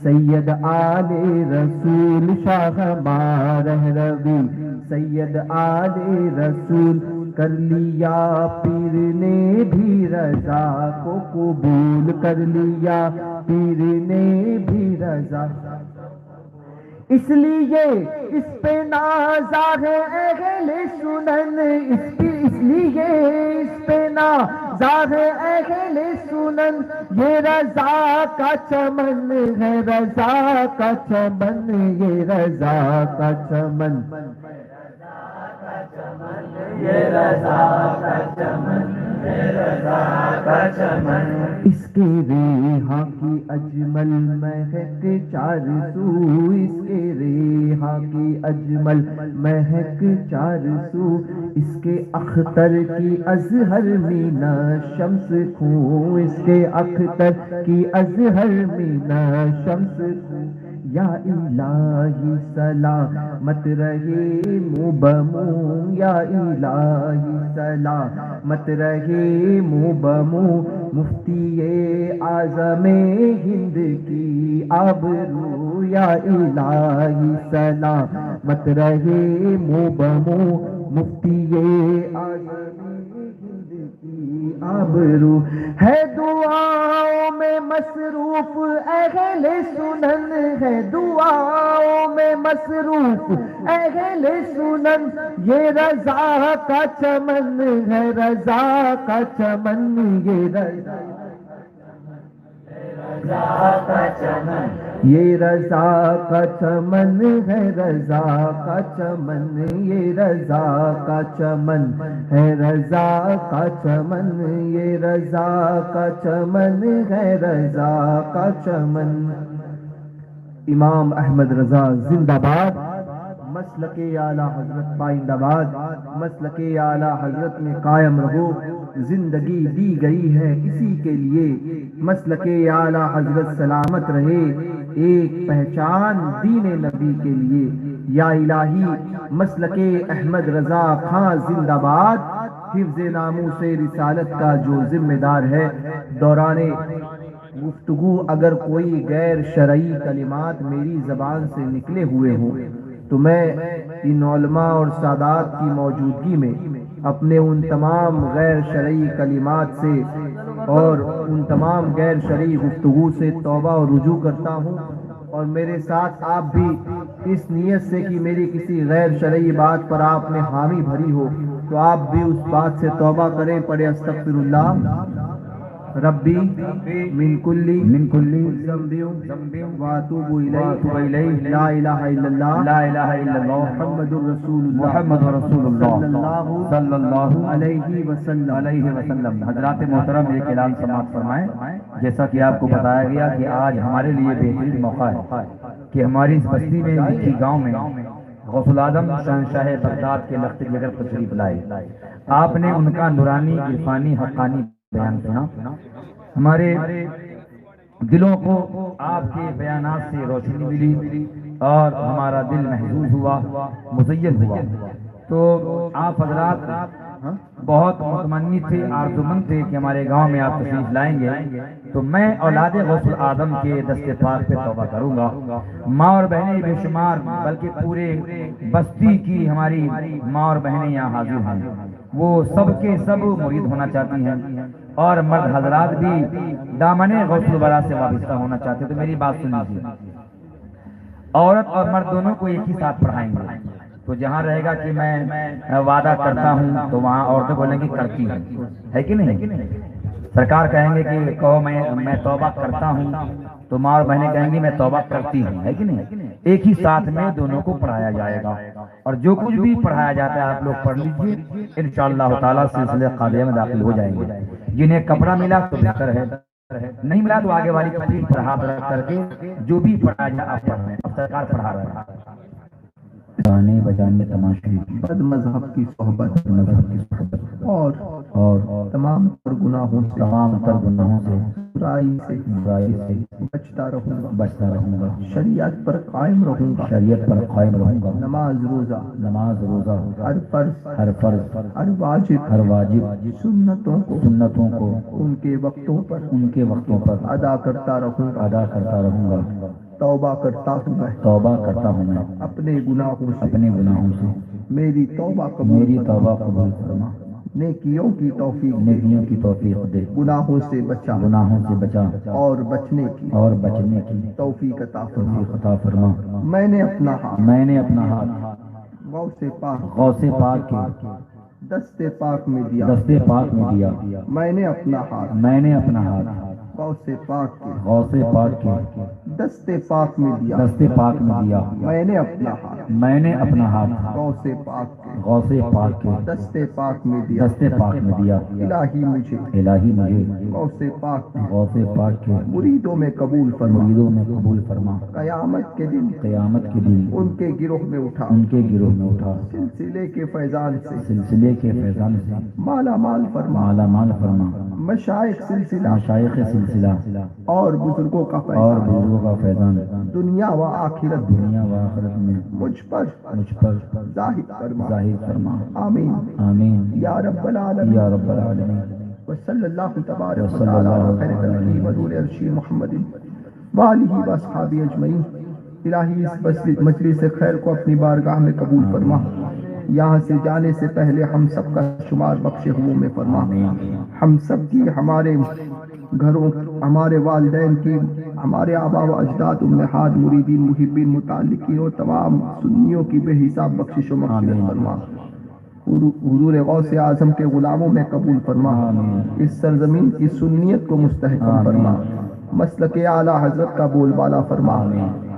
سید آل رسول، شاہ مارہ روی سید آل رسول، کر لیا پیر نے بھی رضا کو قبول، کر لیا پیر نے بھی رضا، اس لیے اس پہ نازا ہے اہل سنن، اس لیے اس پہ نازا ہے اہل سنن، یہ رضا کا چمن ہے، رضا کا چمن، یہ رضا کا چمن، یہ رضا کا چمن، یہ رضا کا چمن، اس کے ریحاں کی اجمل مہک چار سو، اس کے ریحاں کی اجمل مہک چار سو، اس کے اختر کی ازہر مینا شمس خوں، اس کے اختر کی ازہر مینا شمس خوں، یا الہی سلامت رہے منہ بموں، یا الہی سلامت رہے منہ بموں، مفتی اعظم ہند کی آبرو، یا الہی سلامت رہے منہ بموں، مفتی اعظم ہند کی آبرو، ہے دعاؤں میں مصروف اہل سنن، ہے دعاؤں میں مصروف اہل سنن، یہ رضا کا چمن ہے، رضا کا چمن، یہ رضا کا چمن، یہ رضا کا چمن ہے، رضا کا چمن، یہ رضا کا چمن ہے، رضا کا چمن، یہ رضا کا چمن ہے، رضا کا چمن، امام احمد رضا زندہ باد، مسلک اعلیٰ حضرت پائندہ باد، مسلک اعلیٰ حضرت میں قائم رہو، زندگی دی گئی ہے اسی کے لیے، مسلک اعلیٰ حضرت سلامت رہے، ایک پہچان دین نبی کے لیے، یا الہی مسلک احمد رضا خان زندہ باد، حفظ ناموس رسالت کا جو ذمہ دار ہے، دوران گفتگو اگر کوئی غیر شرعی کلمات میری زبان سے نکلے ہوئے ہوں تو میں ان علماء اور سادات کی موجودگی میں اپنے ان تمام غیر شرعی کلمات سے اور ان تمام غیر شرعی گفتگو سے توبہ اور رجوع کرتا ہوں، اور میرے ساتھ آپ بھی اس نیت سے کہ میری کسی غیر شرعی بات پر آپ نے حامی بھری ہو تو آپ بھی اس بات سے توبہ کریں، پڑھیں استغفر اللہ ربی من کل ذنب واتوب الیہ، لا الہ الا اللہ، لا الہ الا اللہ، محمد رسول اللہ، محمد رسول اللہ صلی اللہ علیہ وسلم۔ علیہ وسلم۔ حضرات محترم ایک اعلان سماعت فرمائیں، جیسا کہ آپ کو بتایا گیا کہ آج ہمارے لیے بہترین موقع ہے کہ ہماری اس بستی میں لکھی گاؤں میں غوث العظم شہنشاہ بغداد کے لخت جگر تشریف لائے، آپ نے ان کا نورانی عرفانی حقانی بیان سنا، ہمارے دلوں کو آپ کے بیانات سے روشنی ملی اور ہمارا دل محظوظ ہوا، مزین ہوا۔ تو آپ حضرات بہت متمنی تھے، آرزومند تھے کہ ہمارے گاؤں میں آپ تشریف لائیں گے، تو میں اولاد غوث آدم کے دست پاک پہ توبہ کروں گا۔ ماں اور بہنیں بے شمار، بلکہ پورے بستی کی ہماری ماں اور بہنیں یہاں حاضر ہیں، وہ سب کے سب مرید ہونا چاہتی ہیں، اور مرد حضرات بھی دامن غوث الورا سے وابستہ ہونا چاہتے ہیں۔ تو میری بات سن لیجیے، عورت اور مرد دونوں کو ایک ہی ساتھ پڑھائیں گے۔ تو جہاں رہے گا کہ میں وعدہ کرتا ہوں، تو وہاں عورتیں بولیں گی کرتی ہوں، ہے کہ نہیں؟ سرکار کہیں گے کہ کہو میں توبہ کرتا ہوں، تو ماں اور بہنیں کہیں گی میں توبہ کرتی ہوں، ہے کہ نہیں؟ ایک ہی ساتھ میں دونوں کو پڑھایا جائے گا، اور جو کچھ بھی پڑھایا جاتا ہے آپ لوگ پڑھ لیجیے، انشاءاللہ تعالیٰ سلسلہ قادیہ میں داخل ہو جائیں گے۔ جنہیں کپڑا ملا تو بہتر ہے، نہیں ملا تو آگے والی پیٹھ پر ہاتھ رکھ کر کے جو بھی پڑھایا جائے آپ پڑھ رہے ہیں، اب سرکار پڑھا رہا ہے۔ گانے بجانے تماشے بد مذہب کی صحبت اور تمام تر گناہوں سے برائی سے بچتا رہوں گا، شریعت پر قائم رہوں گا، نماز روزہ ہر فرض ہر واجب سنتوں کو ان کے وقتوں پر ادا کرتا رہوں گا۔ توبہ کرتا ہوں میں اپنے گناہوں سے، میری توبہ قبول فرما، نیکیوں کی توفیق دے، گناہوں سے بچا اور بچنے کی توفیق عطا فرما۔ میں نے اپنا ہاتھ غوث پاک کے دست پاک میں دیا، میں نے اپنا ہاتھ غوث پاک کے دست پاک میں دیا، میں نے اپنا ہاتھ غوث پاک کے دست پاک میں دیا، الہی مجھے غوث پاک کے مریدوں میں قبول فرما، قیامت کے دن ان کے گروہ میں اٹھا، سلسلے کے فیضان سے مالا مال فرما، مشائخ سلسلہ اور بزرگوں کا فیضان دنیا و آخرت میں مجھ پر ظاہر فرما، آمین یا رب العالمین۔ وصلی اللہ تبارک و تعالی علی خیر خلقہ ونور عرشہ محمد وآلہ واصحابہ اجمعین۔ الہی اس مجلس خیر کو اپنی بارگاہ میں قبول فرما، یہاں سے جانے سے پہلے ہم سب کا شمار بخشے ہوئے میں فرما، ہم سب کی، ہمارے گھروں، ہمارے والدین کی، ہمارے آباء و اجداد، امہات، مریدین، محبین، متعلقین اور تمام سنیوں کی بے حساب بخشش و مغفرت فرما، حضور غوث اعظم کے غلاموں میں قبول فرما، اس سرزمین کی سنیت کو مستحکم فرما، مسلک اعلیٰ حضرت کا بول بالا فرما،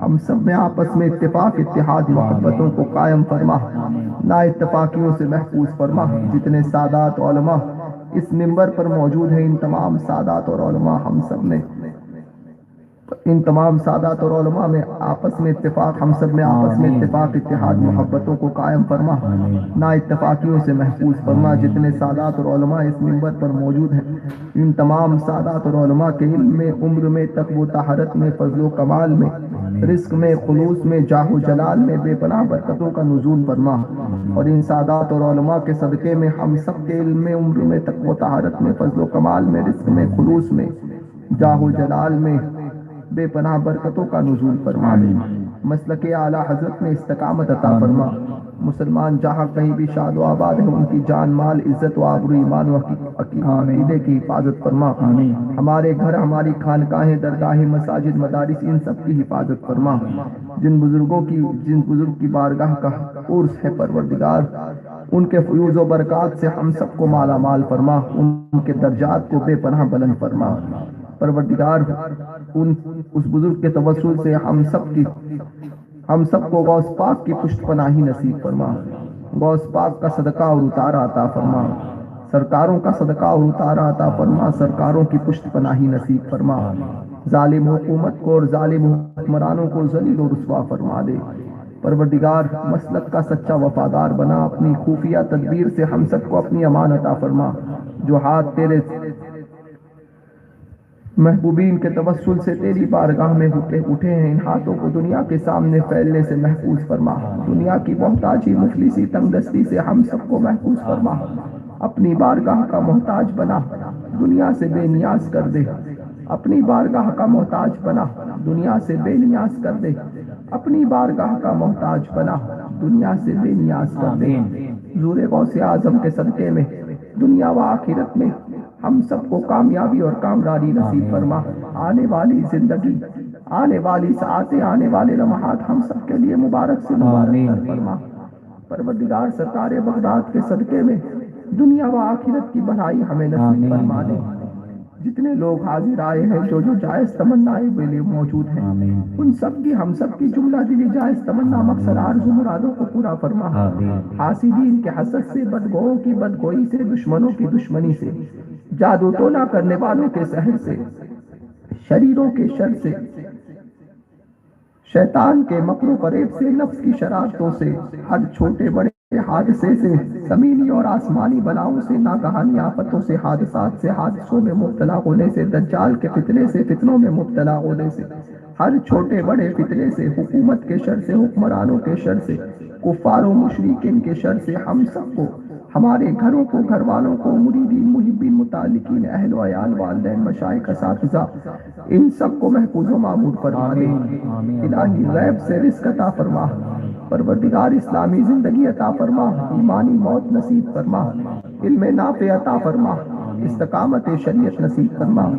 ہم سب میں آپس میں اتفاق، اتحاد، محبتوں کو قائم فرما، نا اتفاقیوں سے محفوظ فرما۔ جتنے سادات علماء اس منبر پر موجود ہیں، ان تمام سادات اور علماء میں آپس میں اتفاق، ہم سب میں آپس میں اتفاق، اتحاد، محبتوں کو قائم فرما، نا اتفاقیوں سے محفوظ فرما۔ جتنے سادات اور علماء اس منبر پر موجود ہیں، ان تمام سادات اور علماء کے علم میں، عمر میں، تقوی و طہارت میں، فضل و کمال میں، رزق میں، خلوص میں، جاہ و جلال میں بے پناہ برکتوں کا نزول فرما، اور ان سادات اور علماء کے صدقے میں ہم سب کے علم میں، عمر میں، تقوی و طہارت میں، فضل و کمال میں، رزق میں، خلوص میں، جاہ و جلال میں بے پناہ برکتوں کا نزول فرما دے۔ مسلک اعلیٰ حضرت میں استقامت عطا فرما، مسلمان جہاں کہیں بھی شاد و آباد ہیں، ان کی جان، مال، عزت و آبرو، ایمان و عقیدے کی حفاظت فرما، ہمارے گھر، ہماری خانقاہیں، درگاہیں، مساجد، مدارس، ان سب کی حفاظت فرما۔ جن بزرگ کی بارگاہ کا عرس ہے پروردگار، ان کے فیوز و برکات سے ہم سب کو مالا مال فرما، ان کے درجات کو بے پناہ بلند فرما۔ پروردگار اس بزرگ کے توسل سے ہم سب کو غوث پاک کی پشت پناہی نصیب فرما، غوث پاک کا صدقہ اور اتارہ عطا فرما، سرکاروں کا صدقہ اور اتارہ عطا فرما، سرکاروں کی پشت پناہی نصیب فرما، ظالم حکومت کو اور ظالم حکمرانوں کو ذلیل و رسوا فرما دے۔ پروردگار مسلک کا سچا وفادار بنا، اپنی خفیہ تدبیر سے ہم سب کو اپنی امان عطا فرما۔ جو ہاتھ تیرے محبوبین کے توسل سے تیری بارگاہ میں اٹھے ہیں، ان ہاتھوں کو دنیا کے سامنے پھیلنے سے محفوظ فرما، دنیا کی محتاجی، مفلسی، تنگ دستی سے ہم سب کو محفوظ فرما، اپنی بارگاہ کا محتاج بنا دنیا سے بے نیاز کر دے، اپنی بارگاہ کا محتاج بنا دنیا سے بے نیاز کر دے، اپنی بارگاہ کا محتاج بنا دنیا سے بے نیاز کر دے۔ حضور غوث اعظم کے صدقے میں دنیا و آخرت میں ہم سب کو کامیابی اور کامرانی نصیب فرما۔ آنے والی زندگی، آنے والی ساعتیں، آنے والے لمحات ہم سب کے لیے مبارک سے مبارک فرما۔ پروردگار سرکار بغداد کے صدقے میں دنیا و آخرت کی بھلائی ہمیں نصیب فرما دے۔ جتنے لوگ حاضر آئے ہیں، جو جائز تمنائیں کے لیے موجود ہیں، ان سب کی، ہم سب کی جملہ دلی جائز تمنا، مقصد، آرزو، مرادوں کو پورا فرما۔ حاسدین کے حسد سے، بدگوؤں کی بدگوئی سے، دشمنوں کی دشمنی سے، جادو ٹونا کرنے والوں کے سحر سے، شریروں کے شر سے، شیطان کے مکر و فریب سے، نفس کی شرارتوں سے، ہر چھوٹے بڑے حادثے سے، زمینی اور آسمانی بلاؤں سے، ناگہانی آفتوں سے، حادثات سے، حادثوں میں مبتلا ہونے سے، دجال کے فتنے سے، فتنوں میں مبتلا ہونے سے، ہر چھوٹے بڑے فتنے سے، حکومت کے شر سے، حکمرانوں کے شر سے، کفار و مشرکین کے شر سے، ہم سب کو، ہمارے گھروں کو، گھر والوں کو، مریدین، محبین، متعلقین، اہل و عیال، والدین، مشائخ، اساتذہ، ان سب کو محفوظ و معمور فرما دے۔ الہی غیب سے رزق عطا فرما، پروردگار اسلامی زندگی عطا فرما، ایمانی موت نصیب فرما، علم نافع عطا فرما، استقامت شریعت نصیب فرما،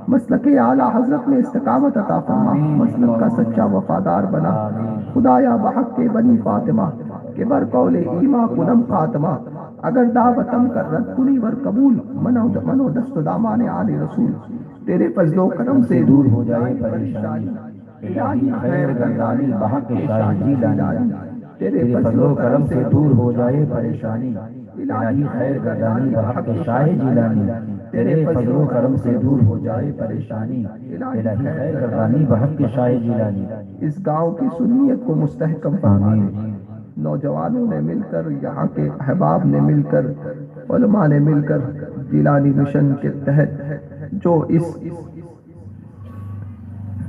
مسلک اعلیٰ حضرت میں استقامت عطا فرما، مسلک کا سچا وفادار بنا۔ خدایا بحق کے بنی فاطمہ کہ بر قول ایما کنم خاتمہ، اگر دعوتم کر رد کنی ور قبول، منو دست دامان آل رسول، تیرے فضل و کرم سے دور ہو جائے پریشانی، الہی خیر گردانی بحق شاہ جیلانی، تیرے فضل و کرم سے دور ہو جائے پریشانی، الہی خیر گردانی بحق شاہ جیلانی، تیرے فضل و کرم سے دور ہو جائے پریشانی، الہی خیر گردانی بحق شاہ جیلانی۔ اس گاؤں کی سنیت کو مستحکم فرما دے۔ نوجوانوں نے مل کر، یہاں کے احباب نے مل کر، علماء نے مل کر جیلانی مشن کے تحت جو اس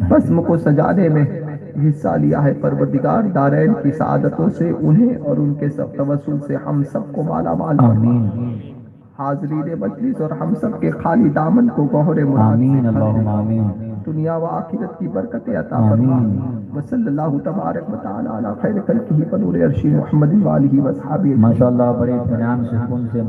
بزم کو سجانے میں حصہ لیا ہے، پروردگار دارین کی سعادتوں سے انہیں اور ان کے سب توسل سے ہم سب کو مالا مال فرما۔ حاضرین مجلس اور ہم سب کے خالی دامن کو گوہر مراد دنیا و آخرت کی برکت عطا فرما۔ وصلی اللہ تبارک و تعالی علی خیر خلقہ فنور عرشی محمد و آلہ و اصحابہ۔ ماشاءاللہ بڑے اطمینان سکون سے